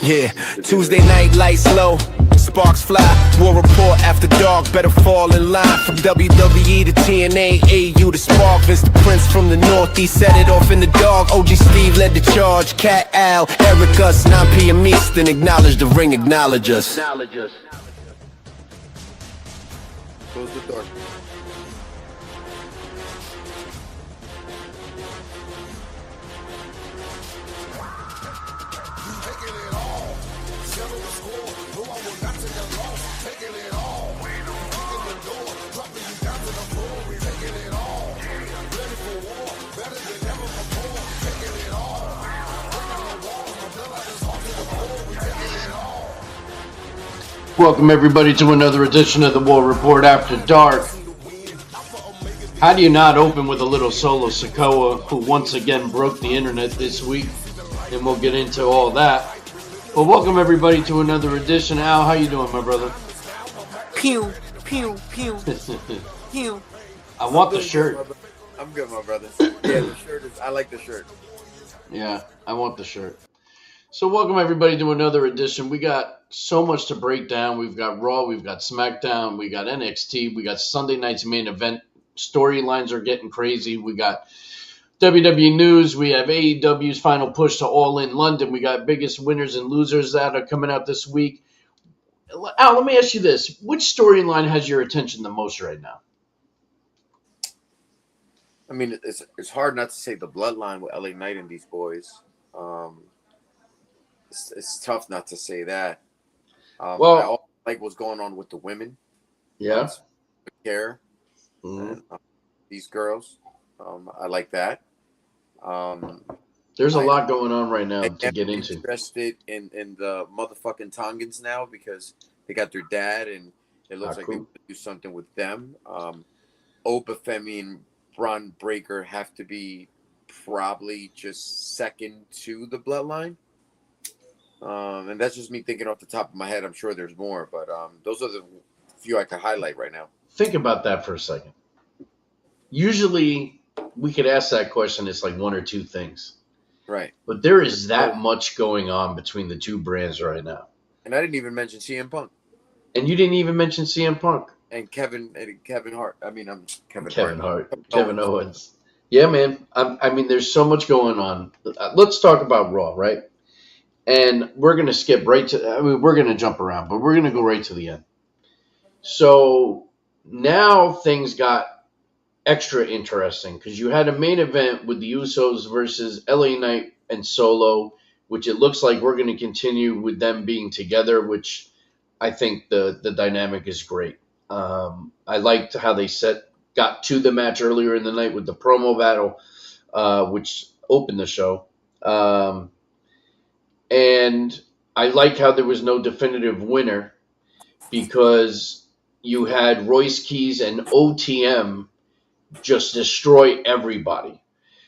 Yeah, Tuesday night lights low, sparks fly. War report after dark, better fall in line. From WWE to TNA, AU to Spark. Vince the Prince from the Northeast set it off in the dark. OG Steve led the charge. Cat Al, Eric us, 9 p.m. Eastern. Acknowledge the ring, acknowledge us. Close the door. Welcome everybody to another edition of the War Report After Dark. How do you not open with a little Solo Sikoa, who once again broke the internet this week? And we'll get into all that. But welcome everybody to another edition. Al, how you doing, my brother? Pew, pew, pew, pew. I want the shirt. I'm good, my brother. Yeah, the shirt is. I like the shirt. Yeah, I want the shirt. So welcome everybody to another edition. We got so much to break down. We've got Raw, we've got SmackDown, we got NXT, we got Sunday night's main event. Storylines are getting crazy. We got WWE News. We have AEW's final push to All In London. We got biggest winners and losers that are coming out this week. Al, let me ask you this. Which storyline has your attention the most right now? I mean, it's hard not to say the bloodline with LA Knight and these boys. It's tough not to say that. Well, I also like what's going on with the women. Yeah. Care. Mm-hmm. And, these girls. I like that. There's a lot going on right now to get into. I'm interested in the motherfucking Tongans now because they got their dad and it looks like they want to do something with them. Obafemi and Braun Breaker have to be probably just second to the bloodline. And that's just me thinking off the top of my head. I'm sure there's more, but those are the few I could highlight right now. Think about that for a second. Usually, we could ask that question. It's like one or two things. Right. But there is that much going on between the two brands right now. And I didn't even mention CM Punk. And you didn't even mention CM Punk. And Kevin Hart. I mean, I'm Kevin Hart. Kevin Owens. Yeah, man. I mean, there's so much going on. Let's talk about Raw, right? And we're going to skip right to, we're going to jump around, but we're going to go right to the end. So now things got extra interesting because you had a main event with the Usos versus LA Knight and Solo, which it looks like we're going to continue with them being together, which I think the dynamic is great. I liked how they got to the match earlier in the night with the promo battle, which opened the show. And I like how there was no definitive winner because you had Royce Keys and OTM just destroy everybody.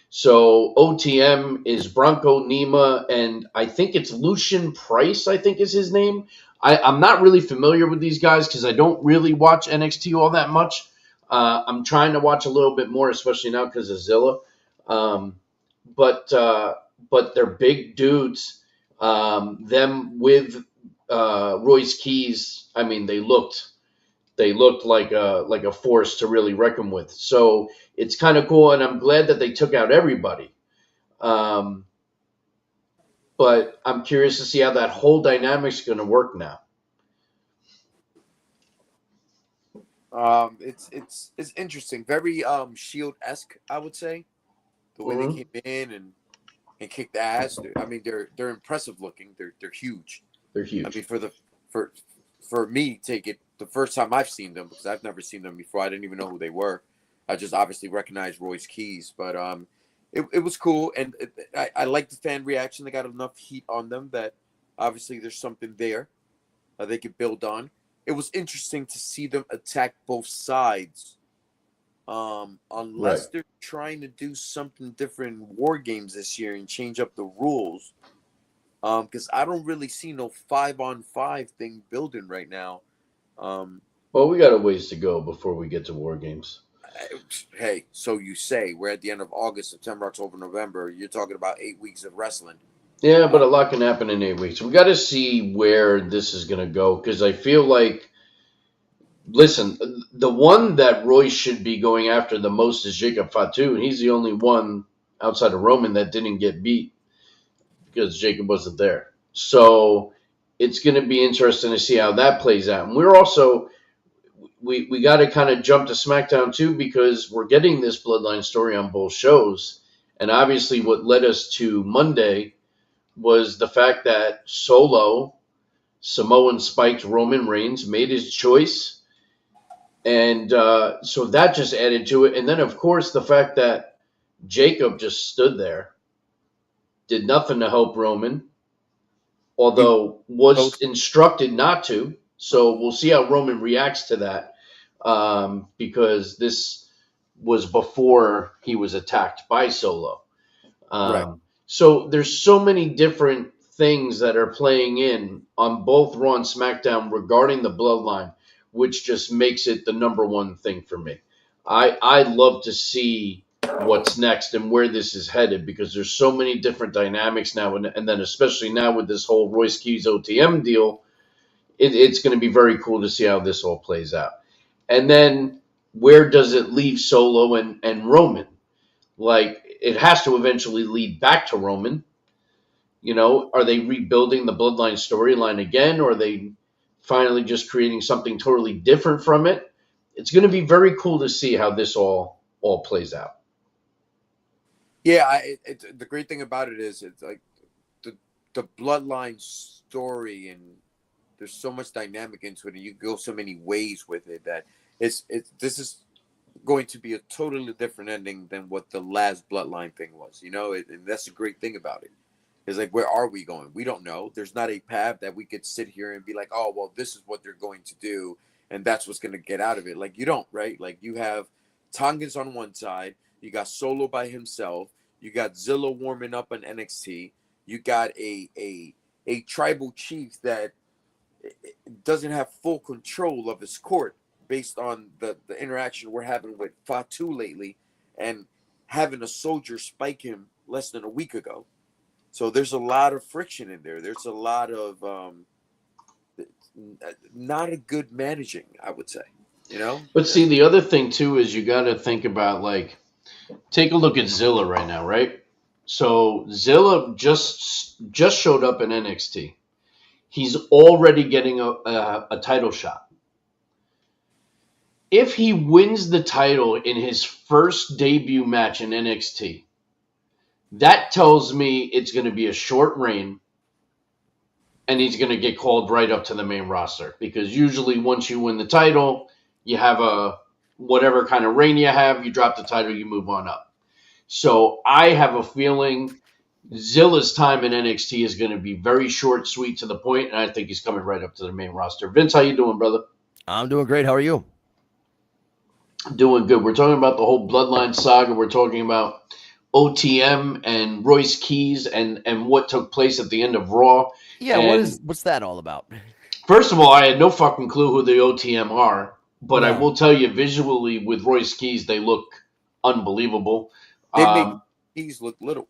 So OTM is Bronco Nima, and I think it's Lucian Price, I think is his name. I'm not really familiar with these guys because I don't really watch NXT all that much. I'm trying to watch a little bit more, especially now because of Zilla. But they're big dudes. Them with Royce Keys, I mean, they looked like a force to really reckon with. So it's kind of cool, and I'm glad that they took out everybody. But I'm curious to see how that whole dynamic's going to work now. It's interesting, very Shield-esque, I would say, the way they came in and kicked ass. I mean, they're impressive looking. They're huge. They're huge. I mean, for me, take it the first time I've seen them because I've never seen them before. I didn't even know who they were. I just obviously recognized Royce Keys, but it was cool, and I like the fan reaction. They got enough heat on them that obviously there's something there they could build on. It was interesting to see them attack both sides. Unless they're trying to do something different in War Games this year and change up the rules. Because I don't really see no 5-on-5 thing building right now. Well, we got a ways to go before we get to War Games. Hey, so you say. We're at the end of August, September, October, November. You're talking about 8 weeks of wrestling. Yeah, but a lot can happen in 8 weeks. We got to see where this is going to go because I feel like, listen, the one that Royce should be going after the most is Jacob Fatu, and he's the only one outside of Roman that didn't get beat because Jacob wasn't there. So it's going to be interesting to see how that plays out. And we're also we got to kind of jump to SmackDown too because we're getting this Bloodline story on both shows, and obviously what led us to Monday was the fact that Solo, Samoan spiked Roman Reigns, made his choice. And so that just added to it. And then, of course, the fact that Jacob just stood there, did nothing to help Roman, although was instructed not to. So we'll see how Roman reacts to that because this was before he was attacked by Solo. Right. So there's so many different things that are playing in on both Raw and SmackDown regarding the Bloodline, which just makes it the number one thing for me. I love to see what's next and where this is headed because there's so many different dynamics now, and then especially now with this whole Royce Keys OTM deal, it's going to be very cool to see how this all plays out. And then where does it leave Solo and Roman? Like, it has to eventually lead back to Roman. You know, are they rebuilding the Bloodline storyline again, or are they finally just creating something totally different from it? It's going to be very cool to see how this all plays out. Yeah, the great thing about it is it's like the Bloodline story, and there's so much dynamic into it, and you go so many ways with it that this is going to be a totally different ending than what the last Bloodline thing was, you know, and that's the great thing about it. It's like, where are we going? We don't know. There's not a path that we could sit here and be like, oh, well, this is what they're going to do, and that's what's going to get out of it. Like, you don't, right? Like, you have Tongans on one side, you got Solo by himself, you got Zilla warming up on NXT, you got a tribal chief that doesn't have full control of his court based on the interaction we're having with Fatu lately, and having a soldier spike him less than a week ago. So there's a lot of friction in there. There's a lot of not a good managing, I would say, you know? But see, the other thing too is you got to think about, like, take a look at Zilla right now, right? So Zilla just showed up in NXT. He's already getting a title shot. If he wins the title in his first debut match in NXT, that tells me it's going to be a short reign, and he's going to get called right up to the main roster. Because usually once you win the title, you have a whatever kind of reign you have, you drop the title, you move on up. So I have a feeling Zilla's time in NXT is going to be very short, sweet, to the point, and I think he's coming right up to the main roster. Vince, how you doing, brother? I'm doing great. How are you? Doing good. We're talking about the whole Bloodline saga. We're talking about OTM and Royce Keys and what took place at the end of Raw. Yeah, And what's that all about? first of all, I had no fucking clue who the OTM are, but I Yeah. will tell you visually with Royce Keys, they look unbelievable. They make these look little.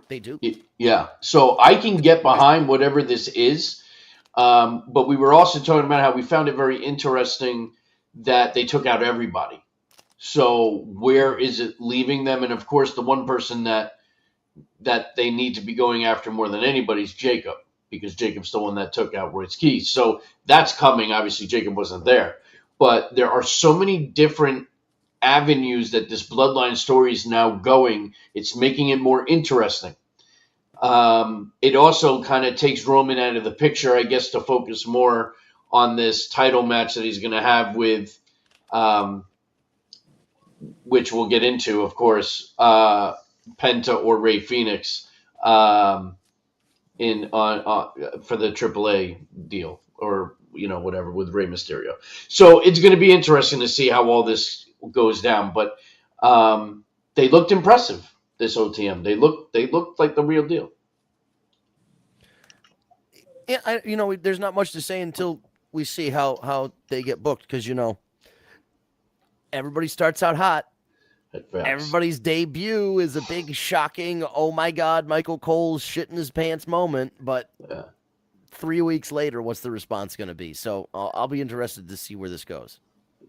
They do. Yeah, so I can get behind whatever this is, but we were also talking about how we found it very interesting that they took out everybody. So where is it leaving them? And of course, the one person that they need to be going after more than anybody is Jacob, because Jacob's the one that took out Royce Keys. So that's coming. Obviously, Jacob wasn't there, but there are so many different avenues that this Bloodline story is now going. It's making it more interesting. It also kind of takes Roman out of the picture, I guess, to focus more on this title match that he's going to have with, which we'll get into, of course, Penta or Rey Fenix for the AAA deal, or whatever, with Rey Mysterio. So it's going to be interesting to see how all this goes down. But they looked impressive, this OTM. They looked like the real deal. Yeah, there's not much to say until we see how they get booked, because everybody starts out hot. everybody's debut is a big, shocking, oh my God, Michael Cole's shit in his pants moment. But 3 weeks later, what's the response going to be? So I'll be interested to see where this goes.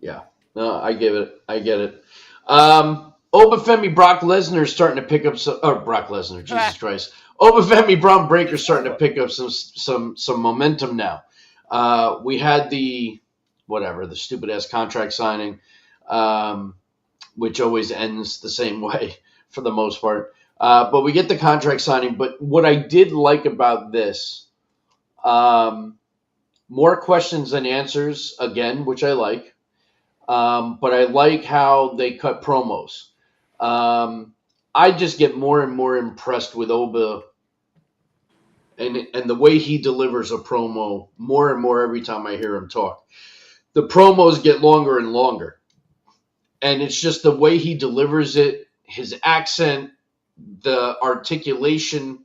Yeah. No, I get it. Obafemi Brock Lesnar is starting to pick up some. Or Brock Lesnar, Jesus Christ. Obafemi Braun Breaker starting to pick up some momentum now. We had the stupid ass contract signing, which always ends the same way for the most part. But we get the contract signing. But what I did like about this, more questions than answers again, which I like. But I like how they cut promos. I just get more and more impressed with Oba and the way he delivers a promo more and more every time I hear him talk. The promos get longer and longer. And it's just the way he delivers it, his accent, the articulation.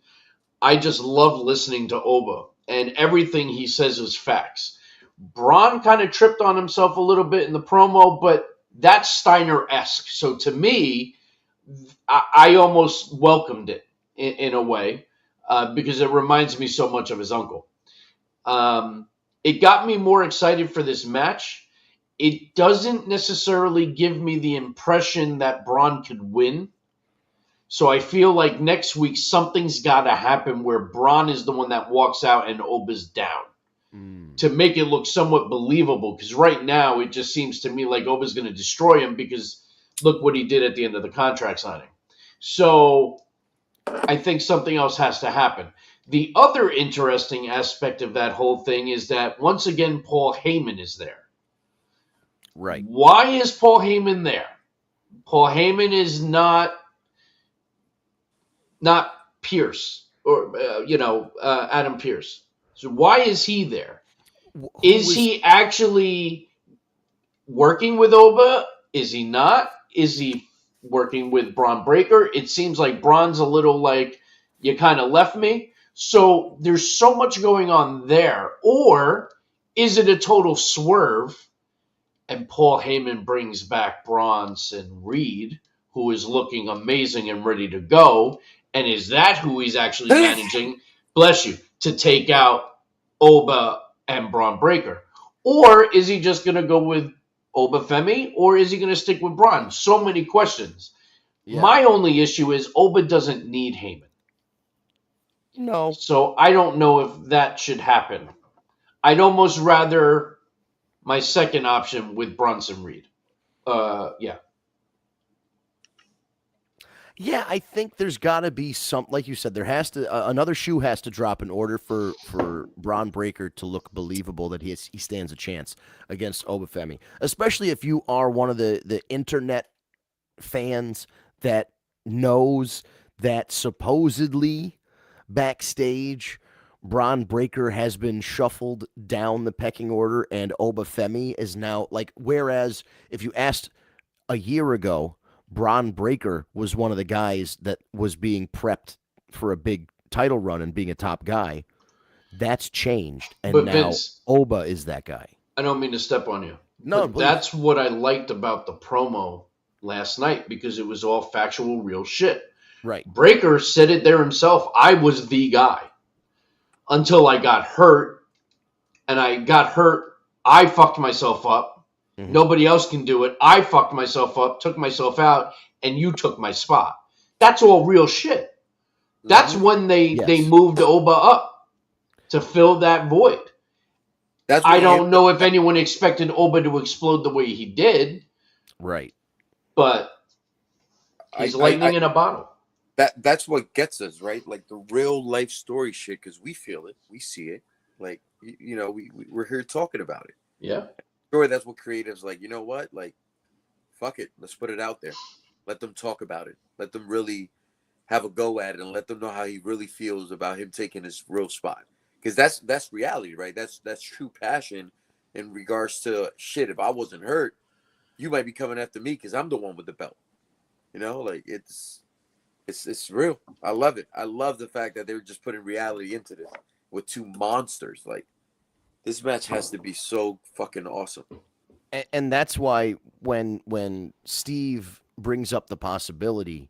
I just love listening to Oba. And everything he says is facts. Braun kind of tripped on himself a little bit in the promo, but that's Steiner-esque. So to me, I almost welcomed it in a way because it reminds me so much of his uncle. It got me more excited for this match. It doesn't necessarily give me the impression that Braun could win. So I feel like next week something's got to happen where Braun is the one that walks out and Oba's down. To make it look somewhat believable, because right now it just seems to me like Oba's going to destroy him because look what he did at the end of the contract signing. So I think something else has to happen. The other interesting aspect of that whole thing is that once again Paul Heyman is there. Right. Why is Paul Heyman there? Paul Heyman is not Pierce or Adam Pierce. So why is he there? Is he actually working with Oba? Is he not? Is he working with Braun Breaker? It seems like Braun's a little like, you kind of left me. So there's so much going on there. Or is it a total swerve and Paul Heyman brings back Bronson Reed, who is looking amazing and ready to go? And is that who he's actually managing? Bless you. To take out Oba and Braun Breaker? Or is he just going to go with Obafemi? Or is he going to stick with Braun? So many questions. Yeah. My only issue is Oba doesn't need Heyman. No. So I don't know if that should happen. I'd almost rather my second option with Bronson Reed. Yeah. Yeah, I think there's got to be some, like you said, there has to another shoe has to drop in order for Braun Breaker to look believable that he stands a chance against Obafemi, especially if you are one of the internet fans that knows that supposedly backstage Braun Breaker has been shuffled down the pecking order and Obafemi is now like, whereas if you asked a year ago, Braun Breaker was one of the guys that was being prepped for a big title run and being a top guy. That's changed, and but now Vince, Oba is that guy. I don't mean to step on you. No, but that's what I liked about the promo last night because it was all factual, real shit. Right. Breaker said it there himself. I was the guy until I got hurt, and I got hurt. I fucked myself up. Mm-hmm. Nobody else can do it. I fucked myself up, took myself out, and you took my spot. That's all real shit. That's when they moved Oba up to fill that void. I don't know if anyone expected Oba to explode the way he did. Right. But he's lightning in a bottle. That's what gets us, right? Like the real life story shit, because we feel it. We see it. Like, we're here talking about it. Yeah. Sure, that's what creatives like. You know what? Like, fuck it. Let's put it out there. Let them talk about it. Let them really have a go at it, and let them know how he really feels about him taking his real spot. Because that's reality, right? That's true passion in regards to shit. If I wasn't hurt, you might be coming after me because I'm the one with the belt. Like it's real. I love it. I love the fact that they were just putting reality into this with two monsters. Like, this match has to be so fucking awesome. And that's why when Steve brings up the possibility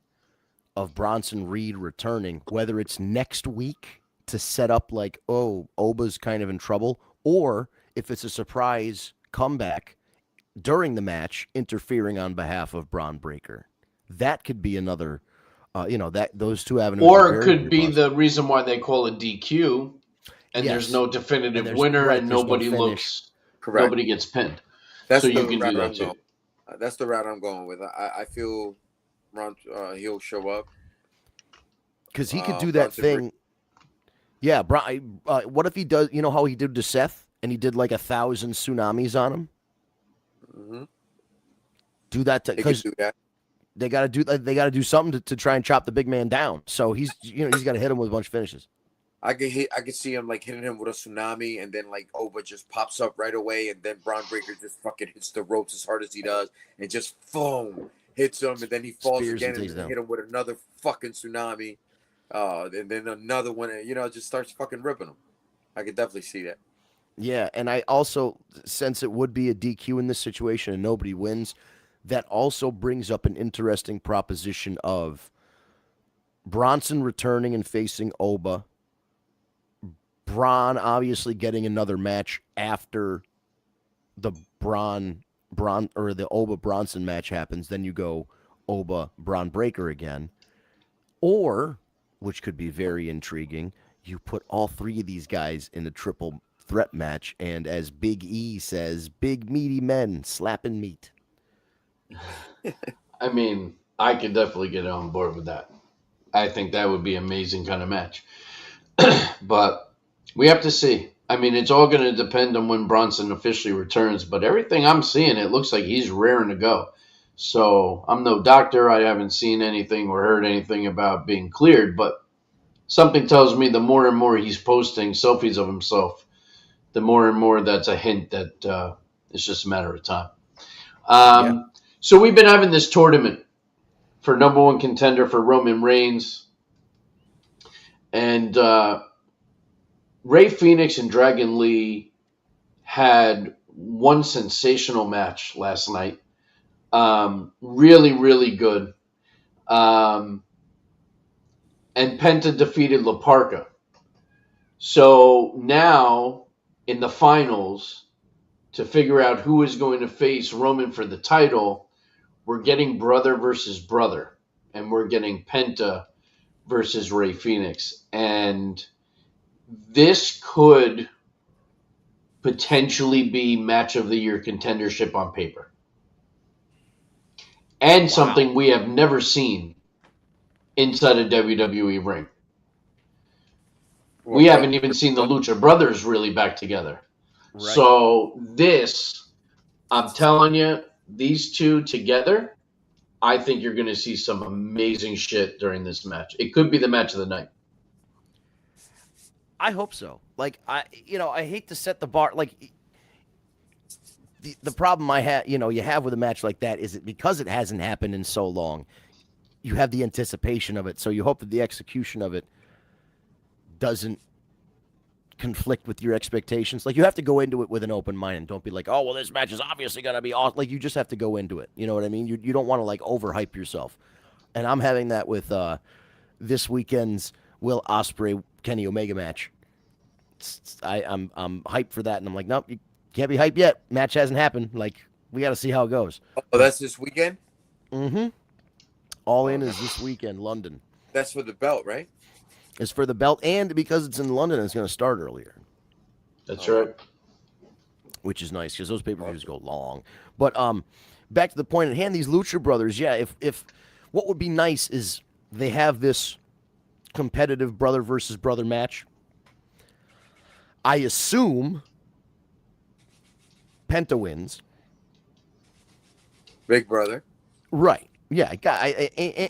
of Bronson Reed returning, whether it's next week to set up like, oh, Oba's kind of in trouble, or if it's a surprise comeback during the match, interfering on behalf of Braun Breaker. That cocould be another, that those two avenues. Or it could be the reason why they call it DQ, and there's no definitive winner, and nobody looks, Correct. nobody gets pinned. That's so the you can route do that I'm too. going. That's the route I'm going with. I feel he'll show up because he could do that thing. Yeah, what if he does? You know how he did to Seth, and he did like 1,000 tsunamis on him. Mm-hmm. Do that because they got to do something to try and chop the big man down. So he's got to hit him with a bunch of finishes. I could see him like hitting him with a tsunami, and then like Oba just pops up right away, and then Braun Breaker just fucking hits the ropes as hard as he does, and just boom, hits him, and then he falls again and hit him with another fucking tsunami, and then another one, just starts fucking ripping him. I could definitely see that. Yeah, and I also, since it would be a DQ in this situation and nobody wins, that also brings up an interesting proposition of Bronson returning and facing Oba. Braun obviously getting another match after the the Oba Bronson match happens. Then you go Oba Braun Breaker again. Or, which could be very intriguing, you put all three of these guys in a triple threat match, and as Big E says, big meaty men slapping meat. I mean, I could definitely get on board with that. I think that would be an amazing kind of match. But we have to see. I mean, it's all going to depend on when Bronson officially returns, but everything I'm seeing, it looks like he's raring to go. So I'm no doctor. I haven't seen anything or heard anything about being cleared, but something tells me the more and more he's posting selfies of himself, the more and more that's a hint that it's just a matter of time. So we've been having this tournament for number one contender for Roman Reigns. And Rey Fenix and Dragon Lee had one sensational match last night. Really, really good. And Penta defeated La Parka. So now in the finals, to figure out who is going to face Roman for the title, we're getting brother versus brother. And we're getting Penta versus Rey Fenix. And this could potentially be match of the year contendership on paper. And something we have never seen inside a WWE ring. We haven't even seen the Lucha Brothers really back together. Right. So this, I'm telling you, these two together, I think you're going to see some amazing shit during this match. It could be the match of the night. I hope so. Like, I hate to set the bar. Like, the problem I have, you have with a match like that is because it hasn't happened in so long, you have the anticipation of it. So you hope that the execution of it doesn't conflict with your expectations. Like, you have to go into it with an open mind and don't be like, oh, well, this match is obviously going to be awesome. Like, you just have to go into it. You know what I mean? You don't want to, like, overhype yourself. And I'm having that with this weekend's Will Ospreay Kenny Omega match. I'm hyped for that, and I'm like, nope, you can't be hyped yet. Match hasn't happened. Like, we got to see how it goes. Oh, that's this weekend? Mm-hmm. All In is this weekend, London. That's for the belt, right? It's for the belt, and because it's in London, it's going to start earlier. That's right. Which is nice, because those pay-per-views go long. But back to the point at hand, these Lucha Brothers, yeah, if what would be nice is they have this competitive brother versus brother match. I assume Penta wins. Big brother. Right. Yeah.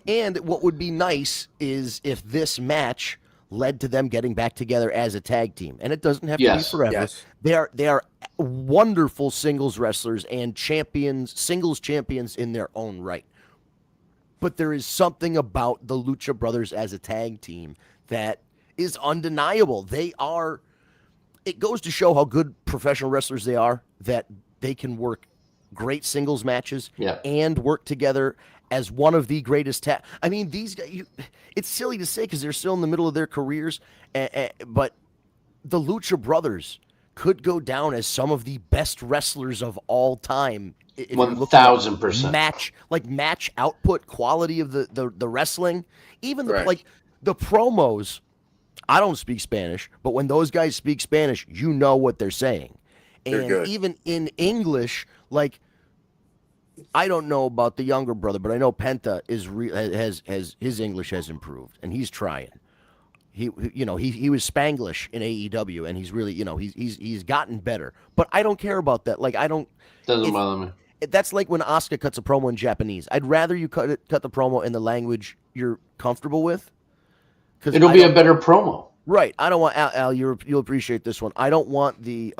And what would be nice is if this match led to them getting back together as a tag team. And it doesn't have to be forever. Yes. They are wonderful singles wrestlers and singles champions in their own right. But there is something about the Lucha Brothers as a tag team that is undeniable. It goes to show how good professional wrestlers they are, that they can work great singles matches Yeah. and work together as one of the greatest. I mean, these guys. It's silly to say because they're still in the middle of their careers, but the Lucha Brothers could go down as some of the best wrestlers of all time. 1,000%. Match output, quality of the wrestling, even Right. the promos. I don't speak Spanish, but when those guys speak Spanish, you know what they're saying. They're And good. even in English, like, I don't know about the younger brother, but I know Penta has his English has improved, and he's trying. He was Spanglish in AEW, and he's really, he's gotten better. But I don't care about that. Like, I don't. Doesn't bother me. That's like when Asuka cuts a promo in Japanese. I'd rather you cut the promo in the language you're comfortable with. It'll be a better promo. Right. I don't want Al. You'll appreciate this one. I don't want the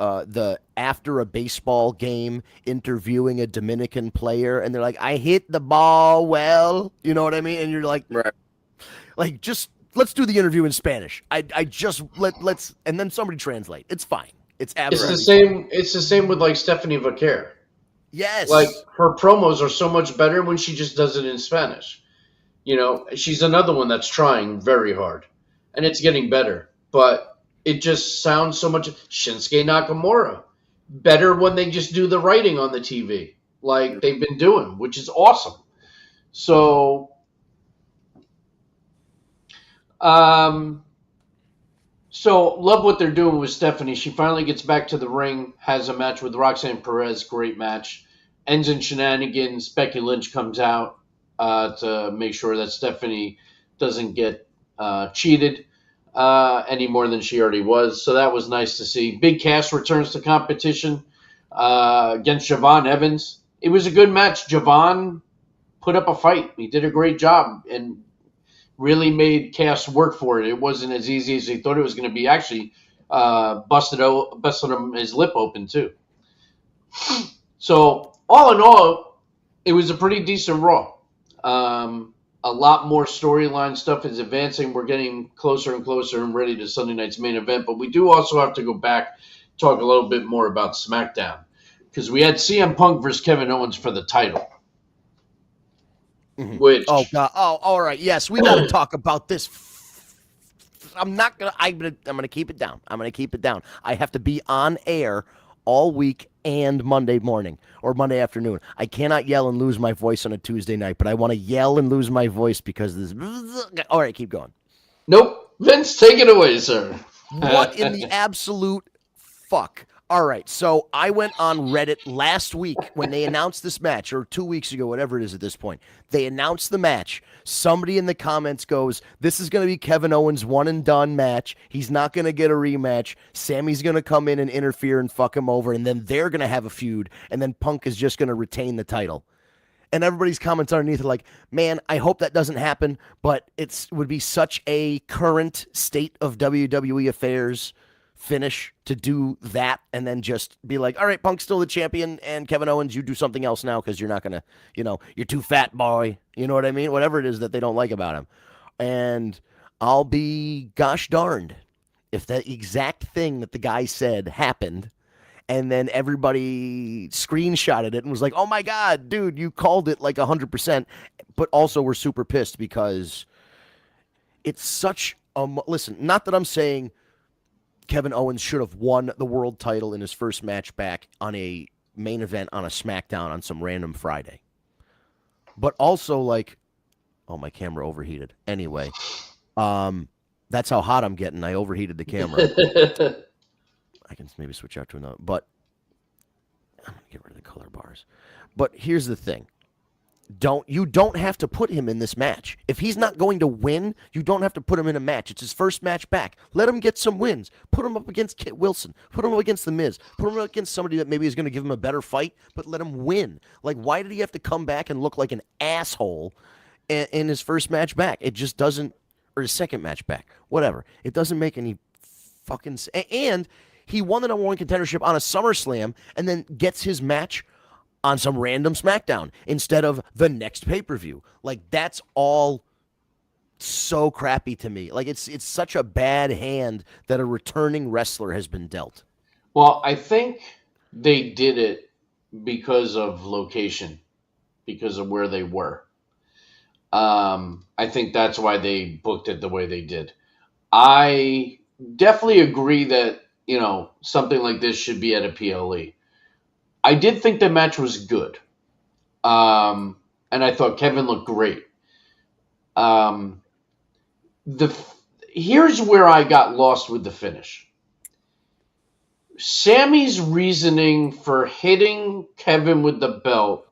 after a baseball game interviewing a Dominican player, and they're like, "I hit the ball well," you know what I mean? And you're like, Right. just let's do the interview in Spanish. I just let's and then somebody translate. It's fine. It's absolutely It's the same. It's the same with like Stephanie Vaquer. Yes. Like her promos are so much better when she just does it in Spanish. She's another one that's trying very hard, and it's getting better. But it just sounds so much. Shinsuke Nakamura, better when they just do the writing on the TV, like they've been doing, which is awesome. So, love what they're doing with Stephanie. She finally gets back to the ring, has a match with Roxanne Perez, great match. Ends in shenanigans. Becky Lynch comes out to make sure that Stephanie doesn't get cheated any more than she already was. So that was nice to see. Big Cass returns to competition against Javon Evans. It was a good match. Javon put up a fight. He did a great job and really made Cass work for it. It wasn't as easy as he thought it was going to be. Actually, busted him his lip open too. So all in all, it was a pretty decent Raw. A lot more storyline stuff is advancing. We're getting closer and closer and ready to Sunday night's main event. But we do also have to go back, talk a little bit more about SmackDown. Because we had CM Punk versus Kevin Owens for the title. Mhm. Which, Oh God! Oh, all right. Yes, we got to talk about this. I'm gonna keep it down. I'm gonna keep it down. I have to be on air all week and Monday morning or Monday afternoon. I cannot yell and lose my voice on a Tuesday night, but I want to yell and lose my voice because this. All right, keep going. nope. Vince, take it away, sir. What in the absolute fuck? All right, so I went on Reddit last week when they announced this match, or 2 weeks ago, whatever it is at this point. They announced the match. Somebody in the comments goes, "This is going to be Kevin Owens' one and done match. He's not going to get a rematch. Sammy's going to come in and interfere and fuck him over, and then they're going to have a feud, and then Punk is just going to retain the title." And everybody's comments underneath are like, "Man, I hope that doesn't happen, but it would be such a current state of WWE affairs finish to do that and then just be like, all right, Punk's still the champion, and Kevin Owens, you do something else now because you're not going to, you're too fat, boy. You know what I mean? Whatever it is that they don't like about him. And I'll be gosh darned if that exact thing that the guy said happened, and then everybody screenshotted it and was like, oh my God, dude, you called it like 100%. But also we're super pissed because it's such a, listen, not that I'm saying Kevin Owens should have won the world title in his first match back on a main event on a SmackDown on some random Friday. But also, like, oh, my camera overheated. Anyway, that's how hot I'm getting. I overheated the camera. I can maybe switch out to another, but I'm going to get rid of the color bars. But here's the thing. You don't have to put him in this match. If he's not going to win, you don't have to put him in a match. It's his first match back. Let him get some wins. Put him up against Kit Wilson. Put him up against The Miz. Put him up against somebody that maybe is going to give him a better fight, but let him win. Like, why did he have to come back and look like an asshole in his first match back? It just doesn't, or his second match back. Whatever. It doesn't make any fucking sense. And he won the #1 contendership on a SummerSlam and then gets his match on some random SmackDown instead of the next pay-per-view. Like, that's all so crappy to me. Like, it's such a bad hand that a returning wrestler has been dealt. Well, I think they did it because of location, because of where they were. I think that's why they booked it the way they did. I definitely agree that, something like this should be at a PLE. I did think the match was good. And I thought Kevin looked great. Um, Here's where I got lost with the finish. Sammy's reasoning for hitting Kevin with the belt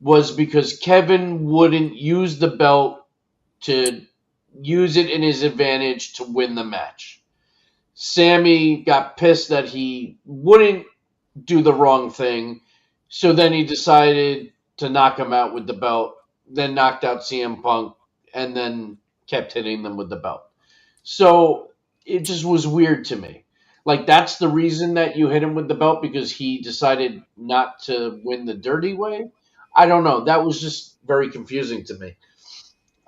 was because Kevin wouldn't use the belt to use it in his advantage to win the match. Sammy got pissed that he wouldn't do the wrong thing, so then he decided to knock him out with the belt, then knocked out CM Punk, and then kept hitting them with the belt. So it just was weird to me. Like, that's the reason that you hit him with the belt, because he decided not to win the dirty way? I don't know. That was just very confusing to me.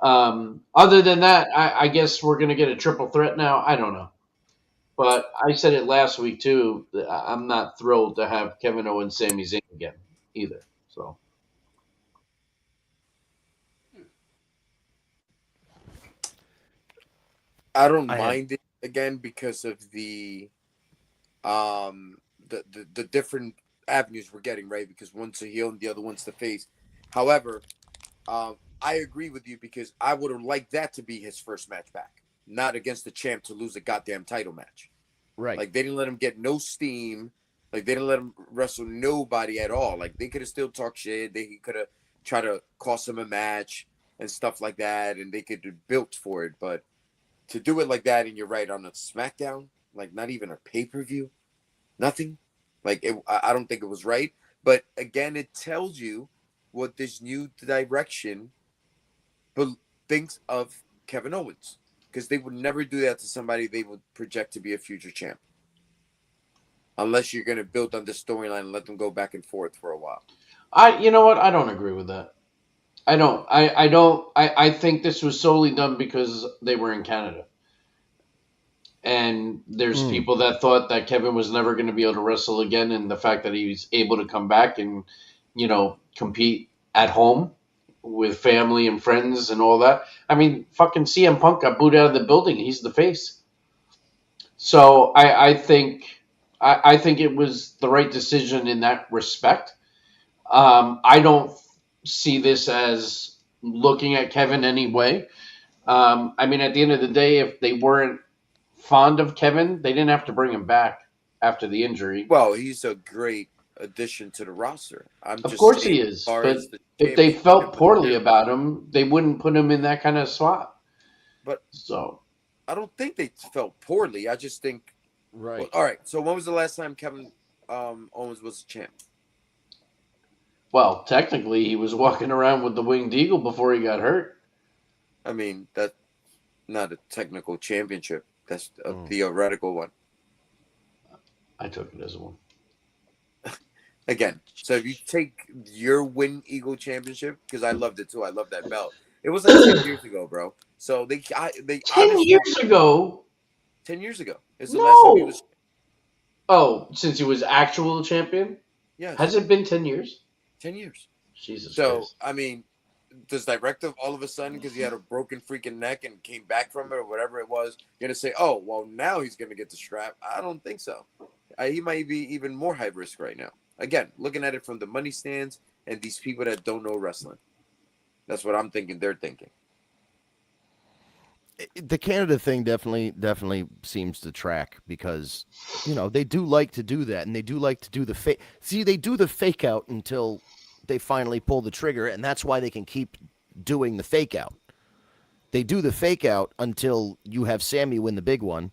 Other than that, I guess we're going to get a triple threat now. I don't know. But I said it last week, too. I'm not thrilled to have Kevin Owens, Sami Zayn again either. So I don't I had- mind it again because of the different avenues we're getting, right? Because one's a heel and the other one's the face. However, I agree with you because I would have liked that to be his first match back, not against the champ to lose a goddamn title match. Right. Like, they didn't let him get no steam. Like, they didn't let him wrestle nobody at all. Like, they could have still talked shit. He could have tried to cost him a match and stuff like that, and they could have built for it. But to do it like that, and you're right, on a SmackDown, like, not even a pay-per-view, nothing. Like, I don't think it was right. But, again, it tells you what this new direction thinks of Kevin Owens. Because they would never do that to somebody they would project to be a future champ. Unless you're going to build on the storyline and let them go back and forth for a while. you know what? I don't agree with that. I don't. I think this was solely done because they were in Canada. And there's people that thought that Kevin was never going to be able to wrestle again, and the fact that he was able to come back and, compete at home with family and friends and all that. I mean, fucking CM Punk got booed out of the building. He's the face. So I think it was the right decision in that respect. I don't see this as looking at Kevin anyway. I mean, at the end of the day, if they weren't fond of Kevin, they didn't have to bring him back after the injury. Well, he's a great addition to the roster. Of course he is, but if they felt poorly about him, they wouldn't put him in that kind of slot. But so I don't think they felt poorly. I just think, Right. Well, all right. So when was the last time Kevin Owens was a champ? Well, technically, he was walking around with the Winged Eagle before he got hurt. I mean, that's not a technical championship. That's a theoretical one. I took it as one. Again, so if you take your Winged Eagle championship, because I loved it too. I love that belt. It was like 10 years ago, bro. So they 10 years ago? 10 years ago. It's the last time he was. Oh, since he was actual champion? Yeah. Has it been 10 years? 10 years. Jesus So, Christ. I mean, does Directive all of a sudden, because he had a broken freaking neck and came back from it or whatever it was, going to say, oh, well, now he's going to get the strap? I don't think so. He might be even more high risk right now. Again, looking at it from the money stands and these people that don't know wrestling. That's what I'm thinking they're thinking. The Canada thing definitely seems to track because, they do like to do that, and they do like to do the fake. See, they do the fake out until they finally pull the trigger, and that's why they can keep doing the fake out. They do the fake out until you have Sammy win the big one,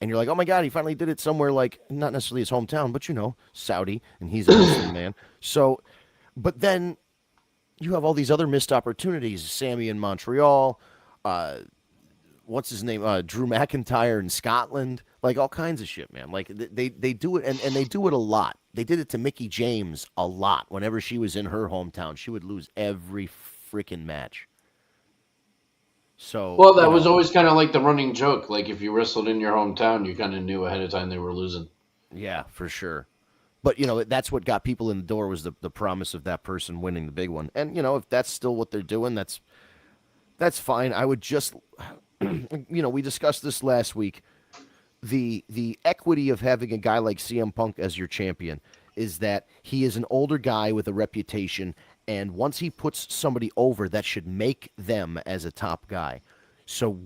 and you're like, oh my God, he finally did it somewhere like, not necessarily his hometown, but Saudi, and he's a Muslim man. So, but then you have all these other missed opportunities. Sammy in Montreal, what's his name? Drew McIntyre in Scotland, like all kinds of shit, man. Like they do it, and they do it a lot. They did it to Mickie James a lot. Whenever she was in her hometown, she would lose every freaking match. So, Well, that was always kind of like the running joke. Like, if you wrestled in your hometown, you kind of knew ahead of time they were losing. Yeah, for sure. But that's what got people in the door was the promise of that person winning the big one. And if that's still what they're doing, that's fine. I would just, we discussed this last week. The equity of having a guy like CM Punk as your champion is that he is an older guy with a reputation, and once he puts somebody over, that should make them as a top guy. So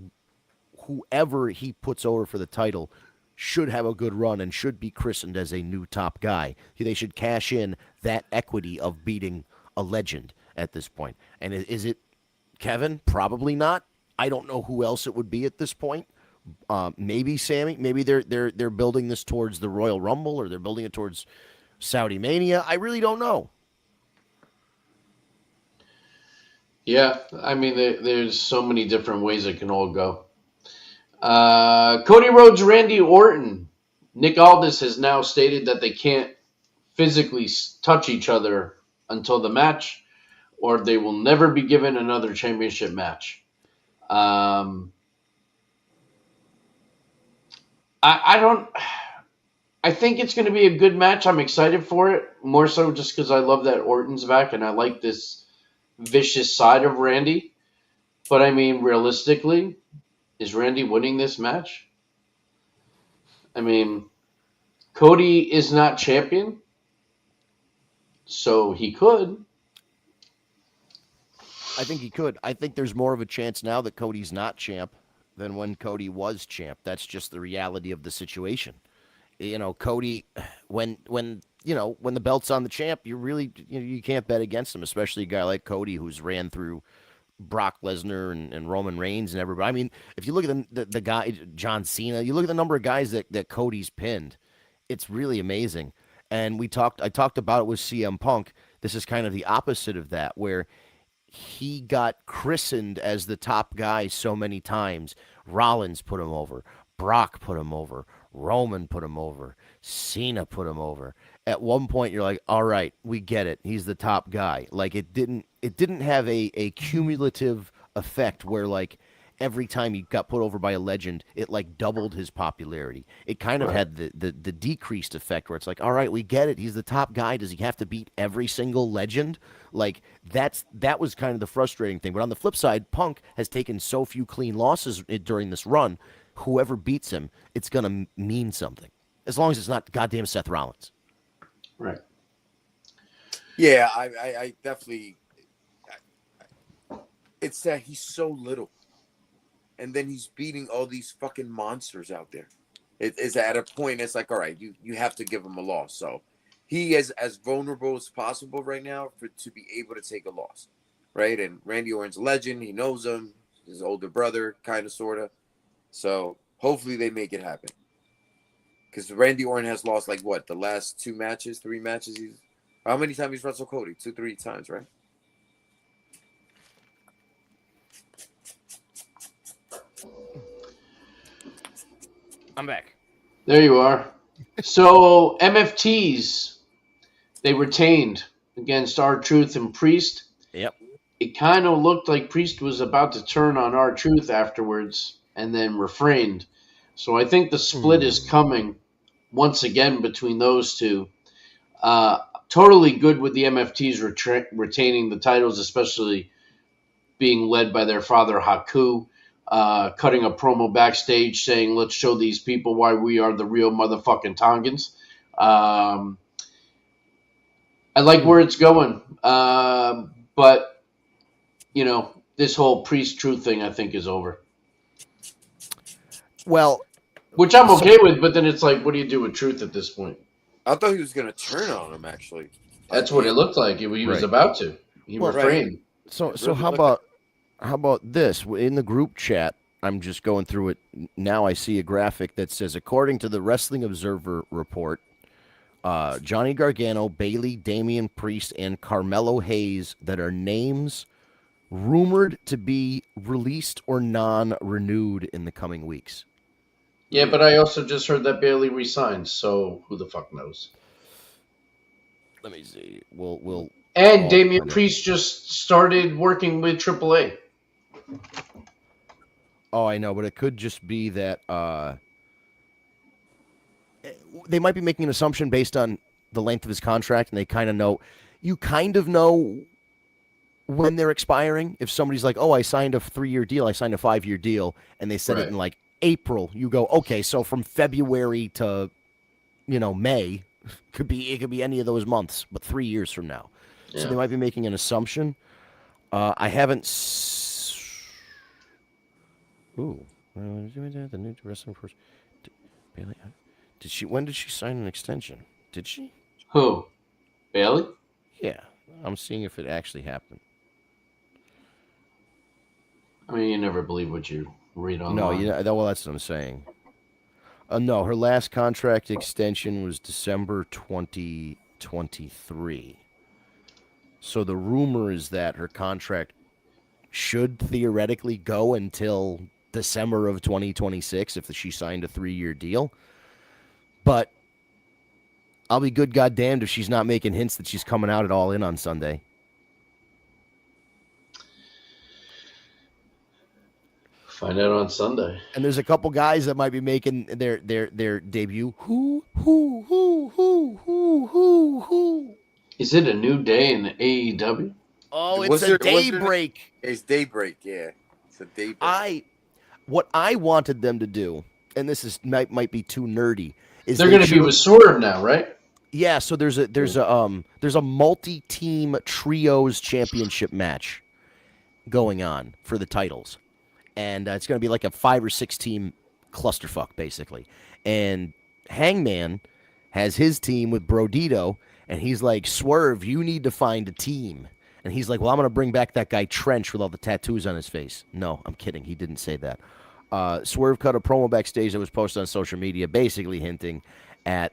whoever he puts over for the title should have a good run and should be christened as a new top guy. They should cash in that equity of beating a legend at this point. And is it Kevin? Probably not. I don't know who else it would be at this point. Maybe Sammy. Maybe they're building this towards the Royal Rumble, or they're building it towards Saudi Mania. I really don't know. Yeah, I mean, there's so many different ways it can all go. Cody Rhodes, Randy Orton. Nick Aldis has now stated that they can't physically touch each other until the match, or they will never be given another championship match. I think it's going to be a good match. I'm excited for it, more so just because I love that Orton's back and I like this vicious side of Randy. But I mean, realistically, is Randy winning this match? I mean, Cody is not champion, so he could. I think he could. I think there's more of a chance now that Cody's not champ than when Cody was champ. That's just the reality of the situation. Cody, when the belt's on the champ, you really you can't bet against him, especially a guy like Cody who's ran through Brock Lesnar and Roman Reigns and everybody. I mean, if you look at the guy, John Cena, you look at the number of guys that Cody's pinned, it's really amazing. And I talked about it with CM Punk. This is kind of the opposite of that, where he got christened as the top guy so many times. Rollins put him over. Brock put him over. Roman put him over. Cena put him over. At one point, you're like, all right, we get it. He's the top guy. Like, it didn't have a cumulative effect where, like, every time he got put over by a legend, it, like, doubled his popularity. It kind of had the decreased effect where it's like, all right, we get it. He's the top guy. Does he have to beat every single legend? Like, that was kind of the frustrating thing. But on the flip side, Punk has taken so few clean losses during this run. Whoever beats him, it's going to mean something. As long as it's not goddamn Seth Rollins. Right. Yeah, I definitely. It's that he's so little, and then he's beating all these fucking monsters out there. It's at a point. It's like, all right, you have to give him a loss. So he is as vulnerable as possible right now to be able to take a loss, right? And Randy Orton's a legend. He knows him. His older brother, kind of, sort of. So hopefully they make it happen. Because Randy Orton has lost, like, what, the last 3 matches? How many times he's wrestled Cody? 2-3 times, right? I'm back. There you are. So MFTs, they retained against R-Truth and Priest. Yep. It kind of looked like Priest was about to turn on R-Truth afterwards and then refrained. So I think the split is coming once again between those two. Totally good with the MFTs retaining the titles, especially being led by their father, Haku, cutting a promo backstage saying, let's show these people why we are the real motherfucking Tongans. I like where it's going. But, this whole Priest-Truth thing, I think, is over. Well, which I'm okay with, but then it's like, what do you do with Truth at this point? I thought he was going to turn on him, actually. That's what it looked like. He was about to. He refrained. So how about this? In the group chat, I'm just going through it now. I see a graphic that says, according to the Wrestling Observer report, Johnny Gargano, Bayley, Damian Priest, and Carmelo Hayes, that are names rumored to be released or non-renewed in the coming weeks. Yeah, but I also just heard that Bayley resigned, so who the fuck knows? Let me see. We'll and Damian Priest just started working with AAA. Oh, I know, but it could just be that they might be making an assumption based on the length of his contract, and they kind of know. You kind of know when they're expiring. If somebody's like, "Oh, I signed a 3-year deal. I signed a 5-year deal," and they said it in like April, you go, "Okay, so from February to, May, it could be any of those months, but 3 years from now." So they might be making an assumption. I haven't. Ooh, the new wrestling force. Bailey, did she? When did she sign an extension? Did she? Who? Bailey? Yeah, I'm seeing if it actually happened. I mean, you never believe what you read online. No, well, that's what I'm saying. No, her last contract extension was December 2023. So the rumor is that her contract should theoretically go until December of 2026 if she signed a 3-year deal. But I'll be good goddamned if she's not making hints that she's coming out at All In on Sunday. Find out on Sunday. And there's a couple guys that might be making their debut. Who? Is it a new day in the AEW? Oh, it's a daybreak. It's daybreak, yeah. It's a daybreak. What I wanted them to do, and this might be too nerdy, is they're going to be with Swerve now, right? Yeah. So there's a multi-team trios championship match going on for the titles, and it's going to be like a 5 or 6 team clusterfuck basically. And Hangman has his team with Brodito, and he's like, "Swerve, you need to find a team." And he's like, "Well, I'm going to bring back that guy Trench with all the tattoos on his face." No, I'm kidding. He didn't say that. Swerve cut a promo backstage that was posted on social media, basically hinting at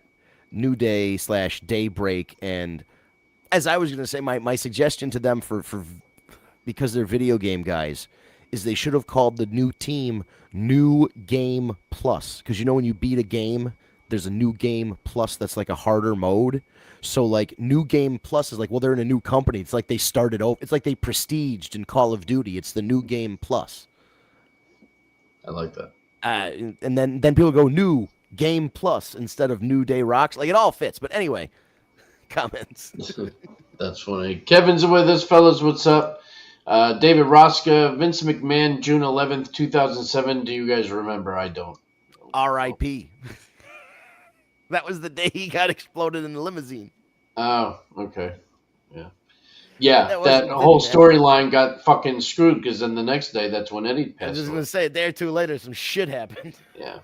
New Day / Daybreak. And as I was going to say, my suggestion to them for because they're video game guys is they should have called the new team New Game Plus. Because when you beat a game, there's a New Game Plus that's like a harder mode. So, like, New Game Plus is like, well, they're in a new company. It's like they started over. It's like they prestiged in Call of Duty. It's the New Game Plus. I like that. And then people go New Game Plus instead of New Day Rocks. Like, it all fits. But anyway, comments. That's funny. Kevin's with us, fellas. What's up? David Rosca, Vince McMahon, June 11th, 2007. Do you guys remember? I don't. R.I.P. That was the day he got exploded in the limousine. Oh, okay. Yeah, that whole storyline got fucking screwed because then the next day, that's when Eddie passed away. I was just going to say, a day or two later, some shit happened. Yeah.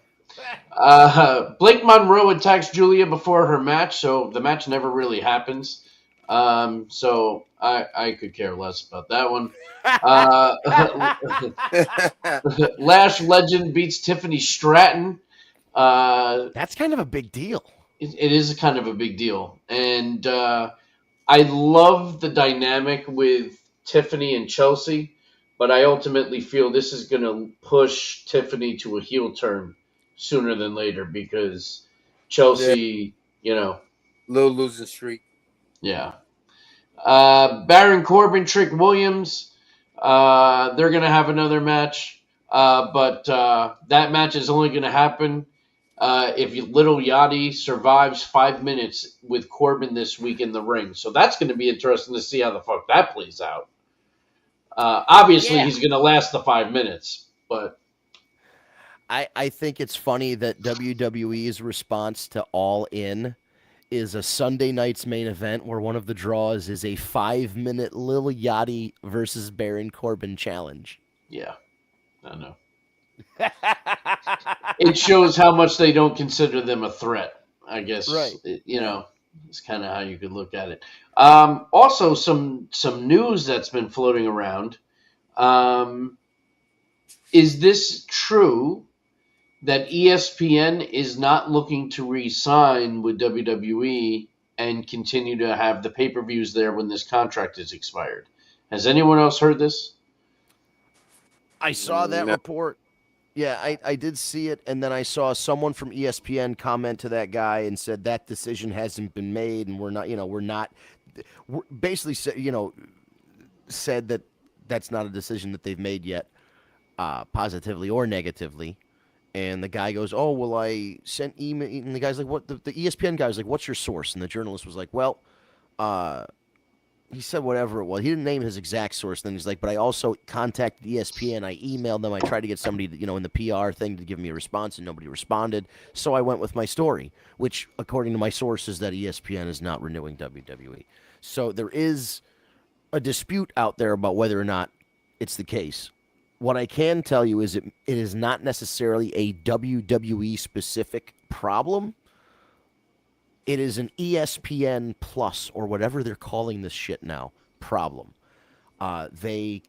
Blake Monroe attacks Julia before her match, so the match never really happens. So I could care less about that one. Lash Legend beats Tiffany Stratton. That's kind of a big deal. It is kind of a big deal. And I love the dynamic with Tiffany and Chelsea, but I ultimately feel this is going to push Tiffany to a heel turn sooner than later because Chelsea, little losing streak. Yeah. Baron Corbin, Trick Williams, they're going to have another match, but that match is only going to happen if Little Yachty survives 5 minutes with Corbin this week in the ring. So that's going to be interesting to see how the fuck that plays out. Obviously, he's going to last the 5 minutes, but... I think it's funny that WWE's response to All In is a Sunday night's main event where one of the draws is a 5-minute Lil Yachty versus Baron Corbin challenge. Yeah, I know. It shows how much they don't consider them a threat, I guess. Right. It's kind of how you could look at it. Also, some news that's been floating around. Is this true that ESPN is not looking to re-sign with WWE and continue to have the pay-per-views there when this contract is expired? Has anyone else heard this? I saw that report. Yeah, I did see it, and then I saw someone from ESPN comment to that guy and said that decision hasn't been made, and we're basically said that that's not a decision that they've made yet, positively or negatively. And the guy goes, "Oh, well, I sent email." And the guy's like, "What?" The ESPN guy was like, "What's your source?" And the journalist was like, "Well, he said whatever it was. He didn't name his exact source. Then he's like, but I also contacted ESPN. I emailed them. I tried to get somebody, in the PR thing to give me a response, and nobody responded. So I went with my story, which, according to my sources, that ESPN is not renewing WWE. So there is a dispute out there about whether or not it's the case. What I can tell you is it is not necessarily a WWE specific problem. It is an ESPN Plus, or whatever they're calling this shit now, problem. They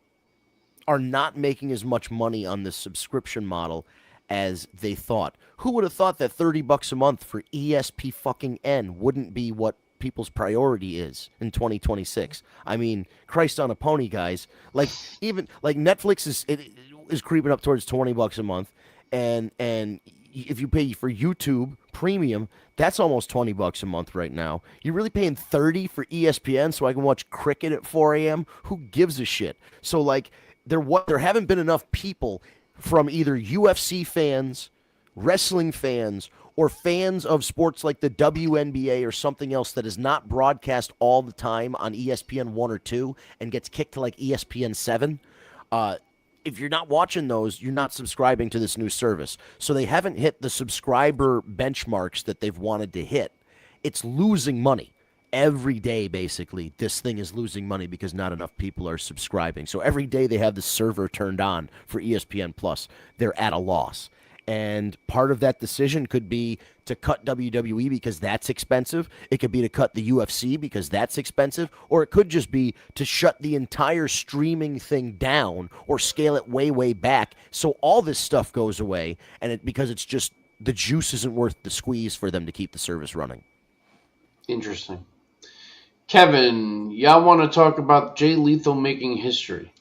are not making as much money on this subscription model as they thought. Who would have thought that $30 a month for ESP fucking N wouldn't be what people's priority is in 2026? I mean, Christ on a pony, guys. Like, even like Netflix is creeping up towards $20 a month, and if you pay for YouTube Premium, that's almost $20 a month right now. You're really paying $30 for ESPN so I can watch cricket at 4 a.m.? Who gives a shit? So, like, there haven't been enough people from either UFC fans, wrestling fans, or fans of sports like the WNBA or something else that is not broadcast all the time on ESPN 1 or 2 and gets kicked to like ESPN 7. If you're not watching those, you're not subscribing to this new service. So they haven't hit the subscriber benchmarks that they've wanted to hit. It's losing money. Every day, basically, this thing is losing money because not enough people are subscribing. So every day they have the server turned on for ESPN Plus, they're at a loss. And part of that decision could be to cut WWE because that's expensive. It could be to cut the UFC because that's expensive. Or it could just be to shut the entire streaming thing down or scale it way, way back. So all this stuff goes away, and because it's just the juice isn't worth the squeeze for them to keep the service running. Interesting. Kevin, y'all want to talk about Jay Lethal making history?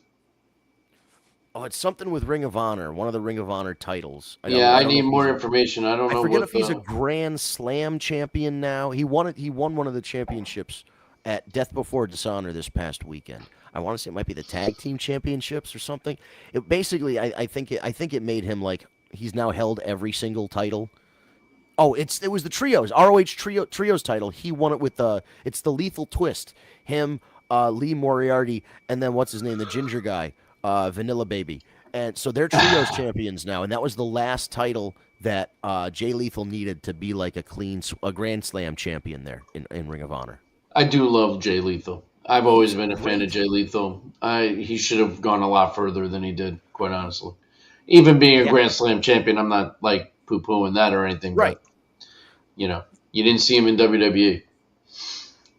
Oh, it's something with Ring of Honor, one of the Ring of Honor titles. I need more information. I don't know. I forget if he's a Grand Slam champion now. He won one of the championships at Death Before Dishonor this past weekend. I want to say it might be the tag team championships or something. It basically, I think it made him like he's now held every single title. Oh, it was the trios, ROH trios title. He won it with it's the Lethal Twist. Him, Lee Moriarty, and then what's his name, the ginger guy. Vanilla Baby. And so they're trios champions now, and that was the last title that Jay Lethal needed to be like a Grand Slam champion there in Ring of Honor. I do love Jay Lethal. I've always been a fan of Jay Lethal. He should have gone a lot further than he did, quite honestly. Even being a Grand Slam champion, I'm not like poo-pooing that or anything. Right. But, you didn't see him in WWE.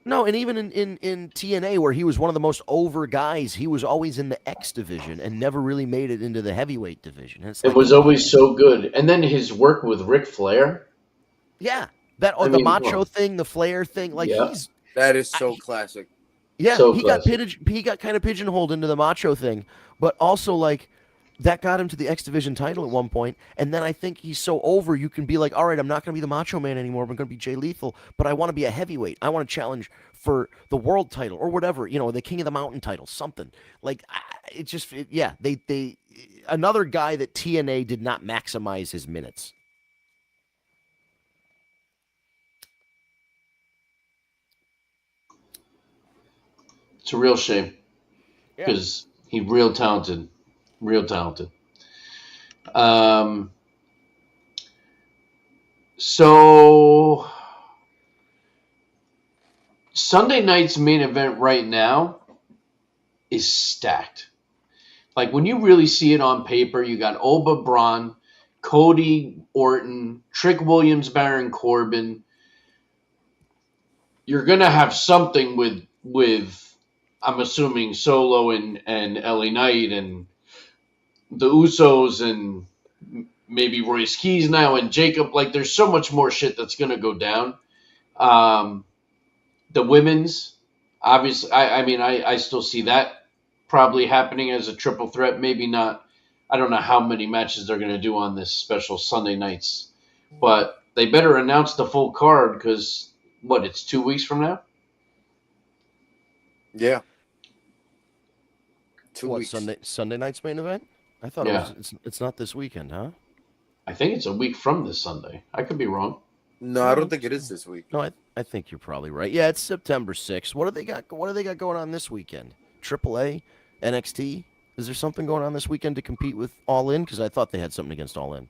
No, and even in TNA, where he was one of the most over guys, he was always in the X division and never really made it into the heavyweight division. It was always so good. And then his work with Ric Flair. Yeah. The macho thing, the Flair thing. That is so classic. Yeah, so he got kind of pigeonholed into the macho thing, but also like that got him to the X Division title at one point, and then I think he's so over, you can be like, all right, I'm not going to be the Macho Man anymore, I'm going to be Jay Lethal, but I want to be a heavyweight. I want to challenge for the world title or whatever, the King of the Mountain title, something. Like, they another guy that TNA did not maximize his minutes. It's a real shame because he's real talented. Real talented. So Sunday night's main event right now is stacked. Like when you really see it on paper, you got Oba Braun, Cody Orton, Trick Williams, Baron Corbin. You're gonna have something with I'm assuming Solo and LA Knight and the Usos and maybe Royce Keys now and Jacob. Like, there's so much more shit that's going to go down. The women's, obviously, I still see that probably happening as a triple threat. Maybe not. I don't know how many matches they're going to do on this special Sunday nights. But they better announce the full card because, it's 2 weeks from now? Yeah. 2 weeks. Sunday night's main event? I thought it's not this weekend, huh? I think it's a week from this Sunday. I could be wrong. No, I don't think it is this week. No, I think you're probably right. Yeah, it's September 6th. What do they got? What do they got going on this weekend? AAA, NXT. Is there something going on this weekend to compete with All In? Because I thought they had something against All In.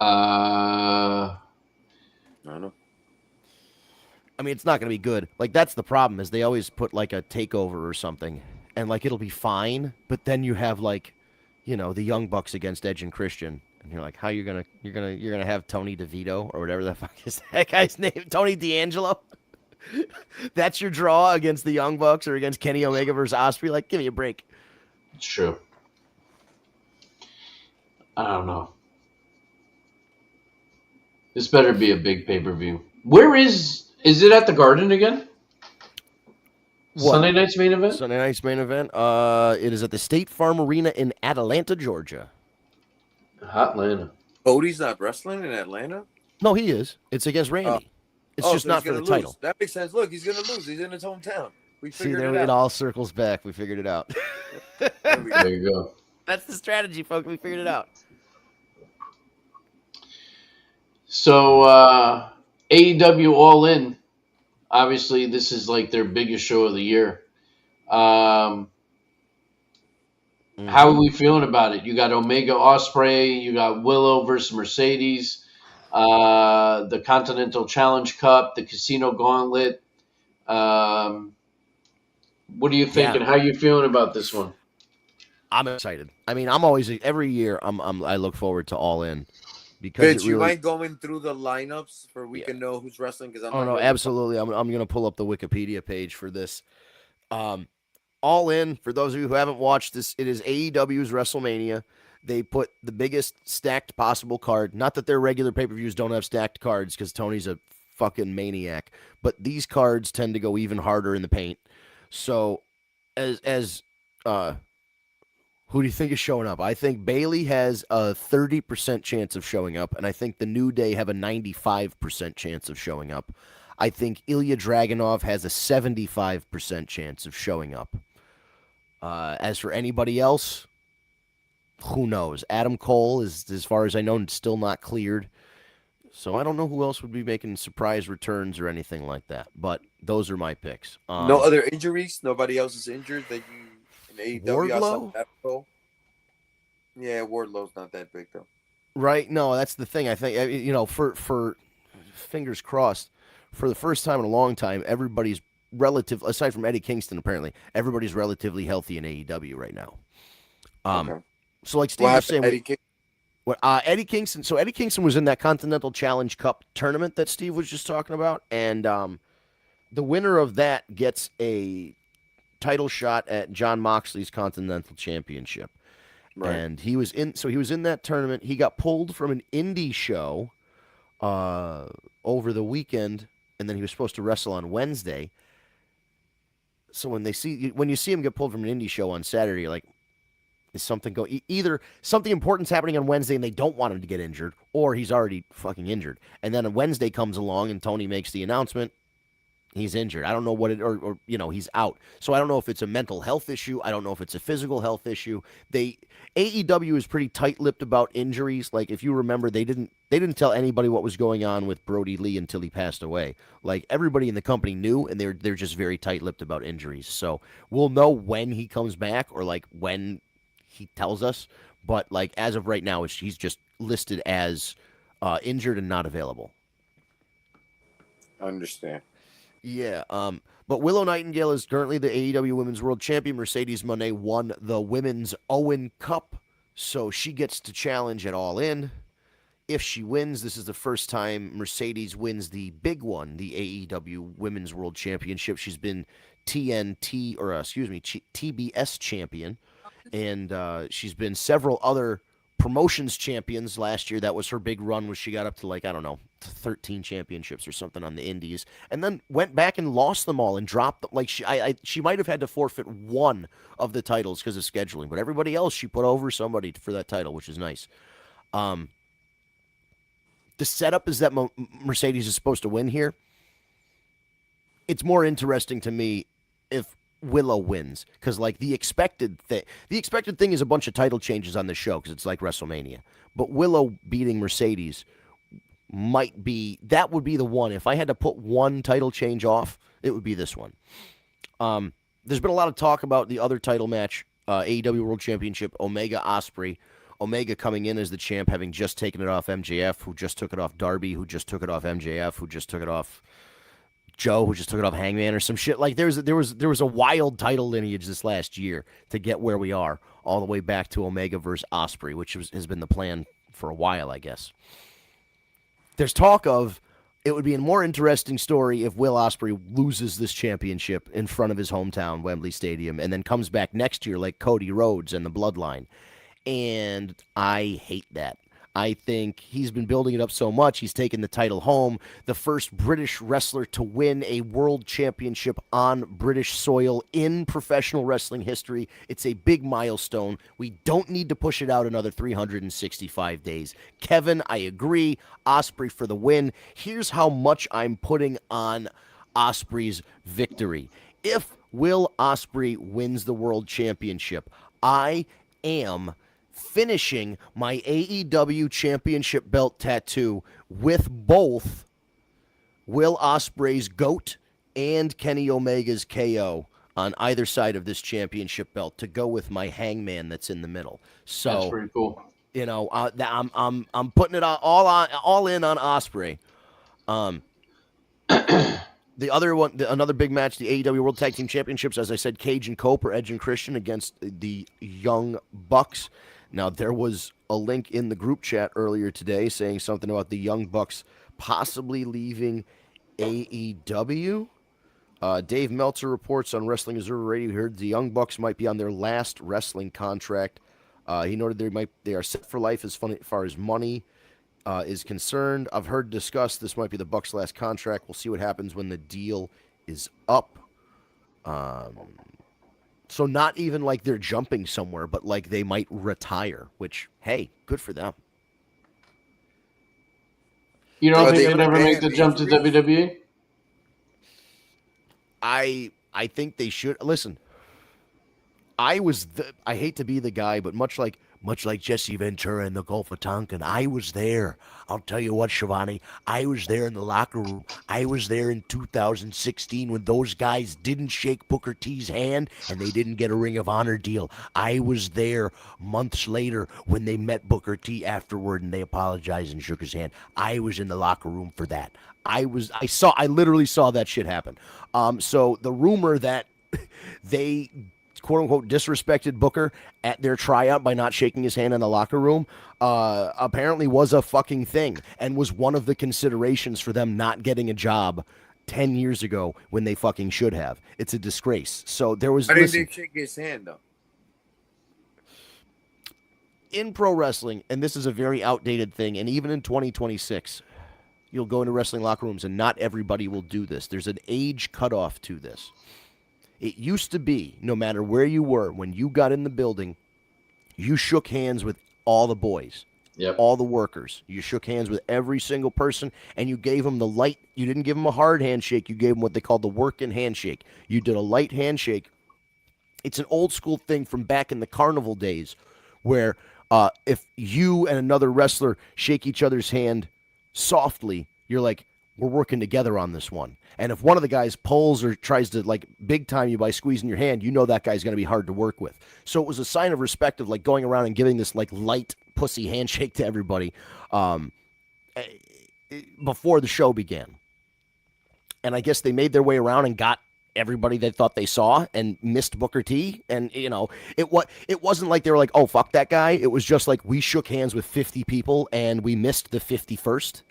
Uh, I don't know. I mean, it's not going to be good. Like, that's the problem is they always put like a takeover or something, and like it'll be fine, but then you have like, you know, the Young Bucks against Edge and Christian, and you're like, how you're gonna have Tony DeVito or whatever the fuck is that guy's name? Tony D'Angelo. That's your draw against the Young Bucks or against Kenny Omega versus Osprey. Like, give me a break. it's true. I don't know. This better be a big pay-per-view. Where is it at the Garden again? What? Sunday night's main event? Sunday night's main event. It is at the State Farm Arena in Atlanta, Georgia. Atlanta. Cody's not wrestling in Atlanta? No, he is. It's against Randy. It's just so not he's for the gonna title. lose. That makes sense. Look, he's going to lose. He's in his hometown. We See, figured there it it out. all circles back. We figured it out. There you go. That's the strategy, folks. We figured it out. So AEW All In, obviously this is like their biggest show of the year. How are we feeling about it? You got Omega Osprey, you got Willow versus Mercedes, the Continental Challenge Cup, the Casino Gauntlet. What are you thinking? Yeah. How are you feeling about this one? I'm excited. I mean, I'm always every year. I look forward to All In because Vince, it you really. mind going through the lineups for we Yeah. can know who's wrestling? Because I'm Oh not no, really- absolutely. I'm gonna pull up the Wikipedia page for this. All In, for those of you who haven't watched this, it is AEW's WrestleMania. They put the biggest stacked possible card. Not that their regular pay-per-views don't have stacked cards, because Tony's a fucking maniac. But these cards tend to go even harder in the paint. So, who do you think is showing up? I think Bailey has a 30% chance of showing up, and I think the New Day have a 95% chance of showing up. I think Ilya Dragunov has a 75% chance of showing up. As for anybody else, who knows? Adam Cole is, as far as I know, still not cleared. So I don't know who else would be making surprise returns or anything like that. But those are my picks. no other injuries? Nobody else is injured that you in AEW outside Wardlow? of that role? Yeah, Wardlow's not that big though. Right? No, that's the thing. I think, you know, for fingers crossed, for the first time in a long time, everybody's aside from Eddie Kingston, apparently, everybody's relatively healthy in AEW right now. Okay. So like Steve What was happened, saying, Eddie King? Eddie Kingston. So Eddie Kingston was in that Continental Challenge Cup tournament that Steve was just talking about, and the winner of that gets a title shot at John Moxley's Continental Championship. Right. And he was in that tournament. He got pulled from an indie show over the weekend, and then he was supposed to wrestle on Wednesday. So when you see him get pulled from an indie show on Saturday, you're like, is something either something important's happening on Wednesday and they don't want him to get injured, or he's already fucking injured. And then Wednesday comes along and Tony makes the announcement, he's injured. I don't know what it, or you know, he's out. So I don't know if it's a mental health issue. I don't know if it's a physical health issue. AEW is pretty tight-lipped about injuries. Like, if you remember, they didn't tell anybody what was going on with Brody Lee until he passed away. Like, everybody in the company knew, and they're just very tight-lipped about injuries. So we'll know when he comes back, or like when he tells us. But like, as of right now, he's just listed as injured and not available. I understand. Yeah, but Willow Nightingale is currently the AEW Women's World Champion. Mercedes Moné won the Women's Owen Cup, so she gets to challenge at All In. If she wins, this is the first time Mercedes wins the big one, the AEW Women's World Championship. She's been TBS champion, and she's been several other promotions champions last year. That was her big run, where she got up to, like, I don't know, 13 championships or something on the indies, and then went back and lost them all and dropped them. Like, she might have had to forfeit one of the titles because of scheduling, but everybody else she put over somebody for that title, which is nice. The setup is that Mercedes is supposed to win here. It's more interesting to me if Willow wins, because like the expected thing is a bunch of title changes on the show because it's like WrestleMania. But Willow beating Mercedes would be the one. If I had to put one title change off, it would be this one. There's been a lot of talk about the other title match, AEW World Championship, Omega Ospreay. Omega coming in as the champ, having just taken it off MJF, who just took it off Darby, who just took it off MJF, who just took it off Joe, who just took it off Hangman or some shit. Like there was a wild title lineage this last year to get where we are, all the way back to Omega versus Ospreay, which has been the plan for a while, I guess. There's talk of it would be a more interesting story if Will Ospreay loses this championship in front of his hometown, Wembley Stadium, and then comes back next year like Cody Rhodes and the Bloodline. And I hate that. I think he's been building it up so much. He's taken the title home, the first British wrestler to win a world championship on British soil in professional wrestling history. It's a big milestone. We don't need to push it out another 365 days. Kevin, I agree. Ospreay for the win. Here's how much I'm putting on Ospreay's victory. If Will Ospreay wins the world championship, I am finishing my AEW championship belt tattoo with both Will Ospreay's GOAT and Kenny Omega's KO on either side of this championship belt to go with my Hangman that's in the middle. So that's pretty cool. You know, I'm putting it all in on Ospreay. The other one, another big match, the AEW World Tag Team Championships, as I said, Cage and Cope or Edge and Christian against the Young Bucks. Now, there was a link in the group chat earlier today saying something about the Young Bucks possibly leaving AEW. Dave Meltzer reports on Wrestling Observer Radio, he heard the Young Bucks might be on their last wrestling contract. He noted they are set for life as far as money is concerned. I've heard discussed this might be the Bucks' last contract. We'll see what happens when the deal is up. So not even like they're jumping somewhere, but like they might retire, which, hey, good for them. You don't think they would ever make the jump to WWE? I think they should. Listen, I hate to be the guy, but much like Jesse Ventura in the Gulf of Tonkin, I was there. I'll tell you what, Shivani, I was there in the locker room. I was there in 2016 when those guys didn't shake Booker T's hand and they didn't get a Ring of Honor deal. I was there months later when they met Booker T afterward and they apologized and shook his hand. I was in the locker room for that. I literally saw that shit happen. So the rumor that they quote-unquote disrespected Booker at their tryout by not shaking his hand in the locker room apparently was a fucking thing and was one of the considerations for them not getting a job 10 years ago when they fucking should have. It's a disgrace. So there was... Why didn't they shake his hand, though? In pro wrestling, and this is a very outdated thing, and even in 2026, you'll go into wrestling locker rooms and not everybody will do this. There's an age cutoff to this. It used to be, no matter where you were, when you got in the building, you shook hands with all the boys, all the workers. You shook hands with every single person, and you gave them the light. You didn't give them a hard handshake. You gave them what they called the working handshake. You did a light handshake. It's an old school thing from back in the carnival days where if you and another wrestler shake each other's hand softly, you're like, we're working together on this one. And if one of the guys pulls or tries to like big time you by squeezing your hand, you know that guy's going to be hard to work with. So it was a sign of respect of like going around and giving this like light pussy handshake to everybody before the show began. And I guess they made their way around and got everybody they thought they saw and missed Booker T. And, you know, it wasn't like they were like, oh, fuck that guy. It was just like we shook hands with 50 people and we missed the 51st.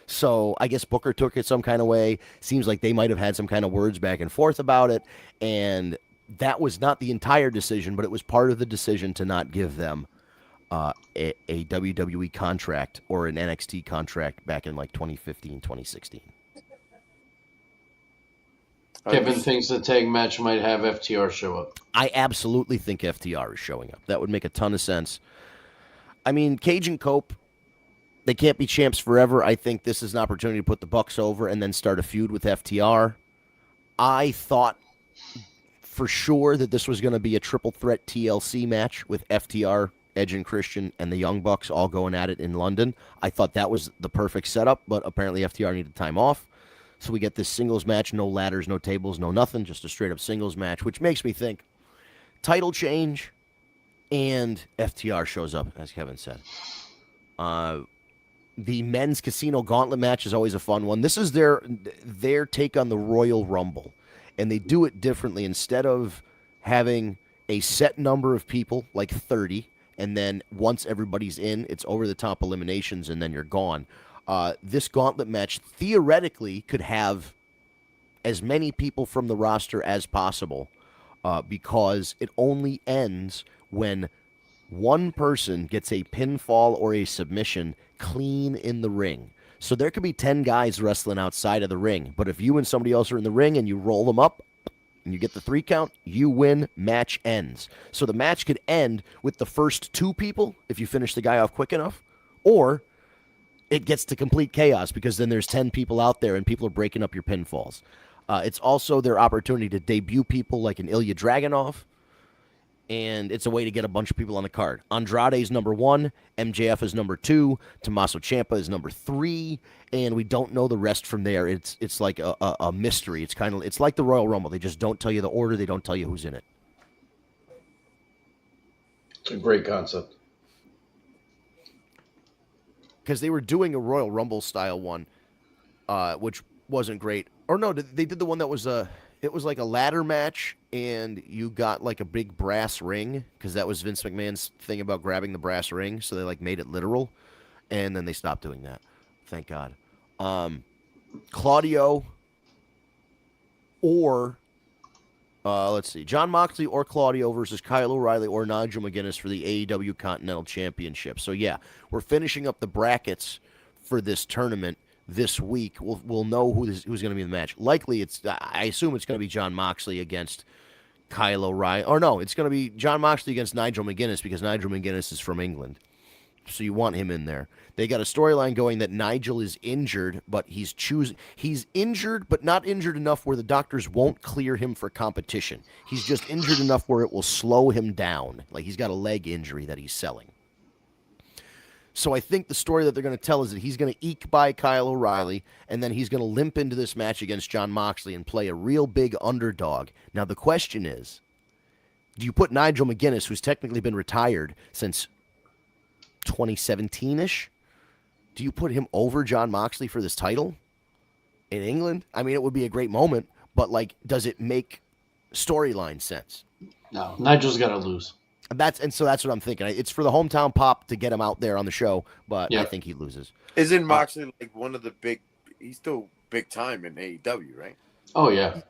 So I guess Booker took it some kind of way. Seems like they might have had some kind of words back and forth about it. And that was not the entire decision, but it was part of the decision to not give them a WWE contract or an NXT contract back in like 2015, 2016. Kevin thinks the tag match might have FTR show up. I absolutely think FTR is showing up. That would make a ton of sense. I mean, Cage and Cope, they can't be champs forever. I think this is an opportunity to put the Bucks over and then start a feud with FTR. I thought for sure that this was going to be a triple threat TLC match with FTR, Edge and Christian, and the Young Bucks all going at it in London. I thought that was the perfect setup, but apparently FTR needed time off. So we get this singles match, no ladders, no tables, no nothing, just a straight up singles match, which makes me think title change and FTR shows up, as Kevin said. The men's casino gauntlet match is always a fun one. This is their take on the Royal Rumble, and they do it differently. Instead of having a set number of people, like 30, and then once everybody's in, it's over-the-top eliminations, and then you're gone. This gauntlet match theoretically could have as many people from the roster as possible because it only ends when one person gets a pinfall or a submission clean in the ring. So there could be 10 guys wrestling outside of the ring, but if you and somebody else are in the ring and you roll them up and you get the 3 count, you win, match ends. So the match could end with the first 2 people if you finish the guy off quick enough, or it gets to complete chaos because then there's 10 people out there and people are breaking up your pinfalls. It's also their opportunity to debut people like an Ilya Dragunov, and it's a way to get a bunch of people on the card. Andrade is number 1, MJF is number 2, Tommaso Ciampa is number 3, and we don't know the rest from there. It's like a mystery. It's like the Royal Rumble. They just don't tell you the order. They don't tell you who's in it. It's a great concept. Because they were doing a Royal Rumble style one, which wasn't great. Or no, they did the one that was it was like a ladder match, and you got like a big brass ring, because that was Vince McMahon's thing about grabbing the brass ring, so they like made it literal, and then they stopped doing that. Thank God. Claudio or let's see, Jon Moxley or Claudio versus Kyle O'Reilly or Nigel McGuinness for the AEW Continental Championship. So yeah, we're finishing up the brackets for this tournament this week. We'll know who's going to be in the match. Likely, I assume it's going to be Jon Moxley against Kyle O'Reilly. Or no, it's going to be Jon Moxley against Nigel McGuinness because Nigel McGuinness is from England. So you want him in there. They got a storyline going that Nigel is injured, but he's injured, but not injured enough where the doctors won't clear him for competition. He's just injured enough where it will slow him down. Like he's got a leg injury that he's selling. So I think the story that they're going to tell is that he's going to eke by Kyle O'Reilly, and then he's going to limp into this match against Jon Moxley and play a real big underdog. Now the question is, do you put Nigel McGuinness, who's technically been retired since 2017-ish, do you put him over Jon Moxley for this title in England? I mean, it would be a great moment, but like, does it make storyline sense? No, Nigel's got to lose. So that's what I'm thinking. It's for the hometown pop to get him out there on the show, but yeah. I think he loses. Isn't Moxley like one of the big? He's still big time in AEW, right? Oh yeah.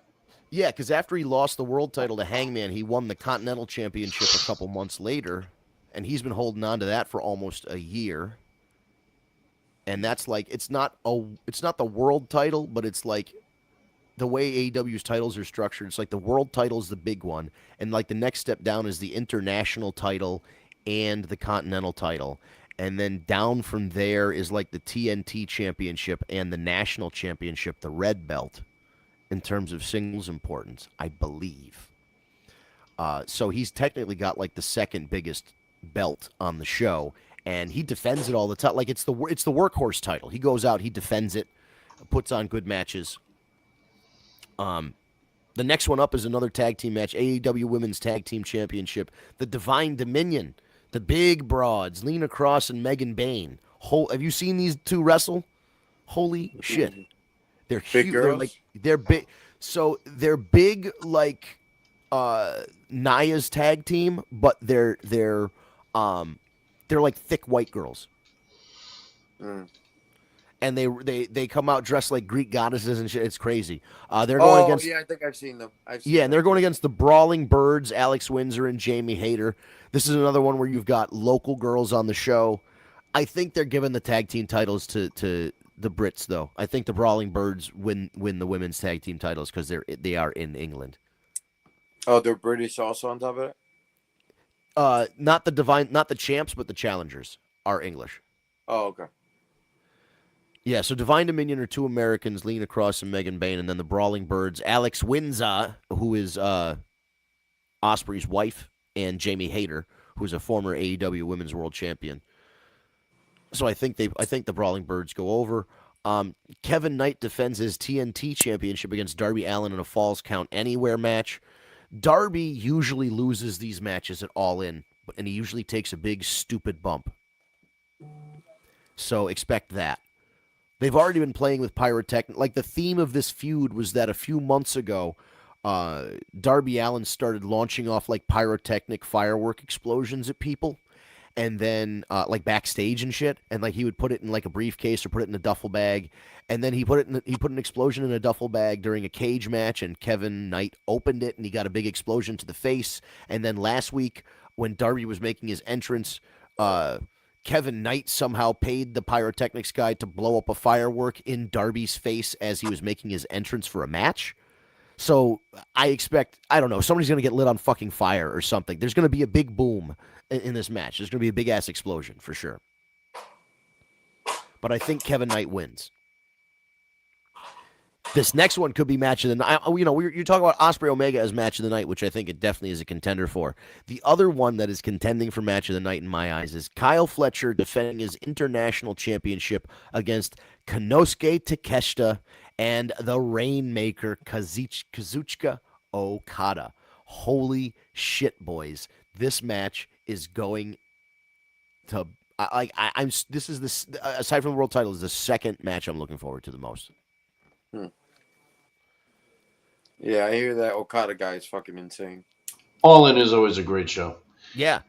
Yeah, because after he lost the world title to Hangman, he won the Continental Championship a couple months later, and he's been holding on to that for almost a year. And that's like it's not the world title, but it's like the way AEW's titles are structured. It's like the world title is the big one, and like the next step down is the international title and the continental title. And then down from there is like the TNT championship and the national championship, the red belt, in terms of singles importance, I believe. So he's technically got like the second biggest belt on the show, and he defends it all the time. Like it's the workhorse title. He goes out, he defends it, puts on good matches. The next one up is another tag team match, AEW Women's Tag Team Championship, the Divine Dominion, the big broads, Lena Cross and Megan Bayne. Have you seen these two wrestle? Holy shit. They're huge. They're big. So they're big like Naya's tag team, but they're like thick white girls. And they come out dressed like Greek goddesses and shit. It's crazy. They're going against. Yeah, I think I've seen them. And they're going against the Brawling Birds, Alex Windsor and Jamie Hayter. This is another one where you've got local girls on the show. I think they're giving the tag team titles to the Brits, though. I think the Brawling Birds win the women's tag team titles because they are in England. Oh, they're British also on top of it? Not the champs, but the challengers are English. Oh, okay. Yeah, so Divine Dominion are two Americans, Lena Cross and Megan Bayne, and then the Brawling Birds, Alex Windsor, who is Ospreay's wife and Jamie Hayter, who's a former AEW Women's World Champion. So I think the Brawling Birds go over. Kevin Knight defends his TNT championship against Darby Allin in a Falls Count Anywhere match. Darby usually loses these matches at All In, and he usually takes a big stupid bump. So expect that. They've already been playing with pyrotechnic. Like, the theme of this feud was that a few months ago, Darby Allin started launching off like pyrotechnic firework explosions at people. And then like backstage and shit, and like he would put it in like a briefcase or put it in a duffel bag, and then he put an explosion in a duffel bag during a cage match, and Kevin Knight opened it and he got a big explosion to the face. And then last week when Darby was making his entrance, Kevin Knight somehow paid the pyrotechnics guy to blow up a firework in Darby's face as he was making his entrance for a match. So I expect, I don't know, somebody's going to get lit on fucking fire or something. There's going to be a big boom in this match. There's going to be a big-ass explosion for sure. But I think Kevin Knight wins. This next one could be match of the night. You know, you're talking about Ospreay Omega as match of the night, which I think it definitely is a contender for. The other one that is contending for match of the night in my eyes is Kyle Fletcher defending his international championship against Konosuke Takeshita and the Rainmaker Kazuchika Okada. Holy shit, boys. This match is going to aside from the world title, is the second match I'm looking forward to the most. Yeah, I hear that Okada guy is fucking insane. All In is always a great show. Yeah.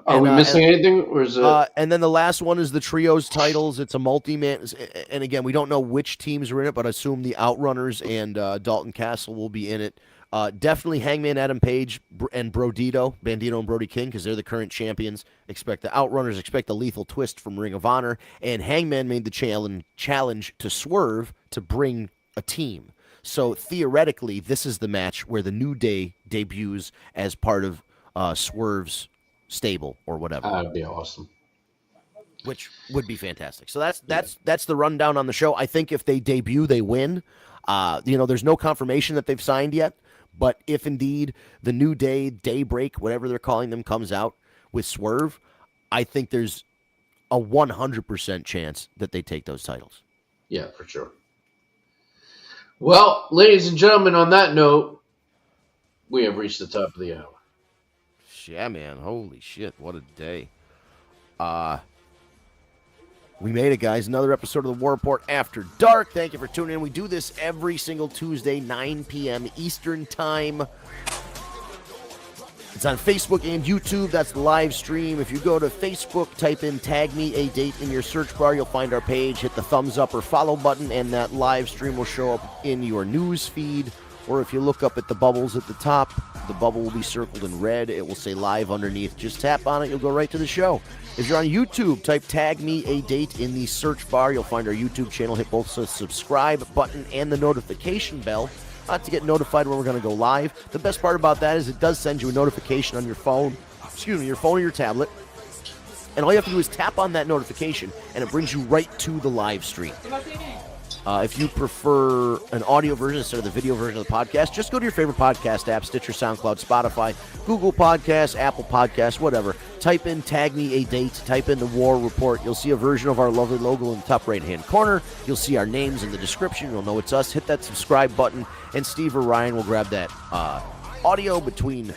Are we missing anything? Or is it... and then the last one is the trios titles. It's a multi-man. And again, we don't know which teams are in it, but I assume the Outrunners and Dalton Castle will be in it. Definitely Hangman Adam Page and Bandito and Brody King, because they're the current champions. Expect the Outrunners, expect the Lethal Twist from Ring of Honor. And Hangman made the challenge to Swerve to bring a team. So theoretically, this is the match where the New Day debuts as part of Swerve's stable or whatever. That'd be awesome. Which would be fantastic. So that's the rundown on the show. I think if they debut, they win. There's no confirmation that they've signed yet, but if indeed the New Day, Daybreak, whatever they're calling them, comes out with Swerve, I think there's a 100% chance that they take those titles. Yeah, for sure. Well, ladies and gentlemen, on that note, we have reached the top of the hour. Yeah, man. Holy shit. What a day. We made it, guys. Another episode of the War Report After Dark. Thank you for tuning in. We do this every single Tuesday, 9 p.m. Eastern Time. It's on Facebook and YouTube. That's the live stream. If you go to Facebook, type in Tag Me a Date in your search bar. You'll find our page. Hit the thumbs up or follow button, and that live stream will show up in your news feed. Or if you look up at the bubbles at the top, the bubble will be circled in red. It will say live underneath. Just tap on it. You'll go right to the show. If you're on YouTube, type Tag Me a Date in the search bar. You'll find our YouTube channel. Hit both the subscribe button and the notification bell to get notified when we're going to go live. The best part about that is it does send you a notification on your phone, your phone or your tablet. And all you have to do is tap on that notification, and it brings you right to the live stream. If you prefer an audio version instead of the video version of the podcast, just go to your favorite podcast app, Stitcher, SoundCloud, Spotify, Google Podcasts, Apple Podcasts, whatever. Type in Tag Me a Date, type in the War Report. You'll see a version of our lovely logo in the top right-hand corner. You'll see our names in the description. You'll know it's us. Hit that subscribe button, and Steve or Ryan will grab that audio between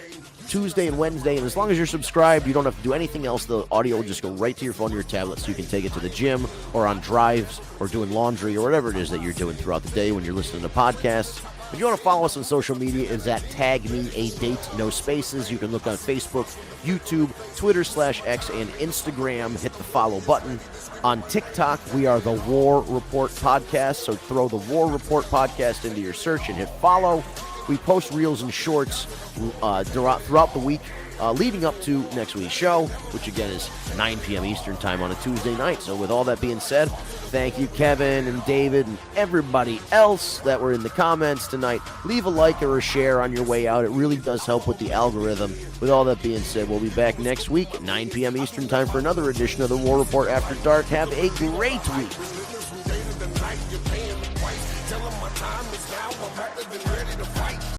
Tuesday and Wednesday, and as long as you're subscribed, you don't have to do anything else. The audio will just go right to your phone or your tablet, so you can take it to the gym or on drives or doing laundry or whatever it is that you're doing throughout the day when you're listening to podcasts. If you want to follow us on social media, it's at Tag Me a Date, no spaces. You can look on Facebook, YouTube, Twitter/X, and Instagram. Hit the follow button. On TikTok, we are the War Report Podcast, so throw the War Report Podcast into your search and hit follow. We post reels and shorts throughout the week leading up to next week's show, which again is 9 p.m. Eastern Time on a Tuesday night. So with all that being said, thank you, Kevin and David and everybody else that were in the comments tonight. Leave a like or a share on your way out. It really does help with the algorithm. With all that being said, we'll be back next week at 9 p.m. Eastern Time for another edition of the War Report After Dark. Have a great week.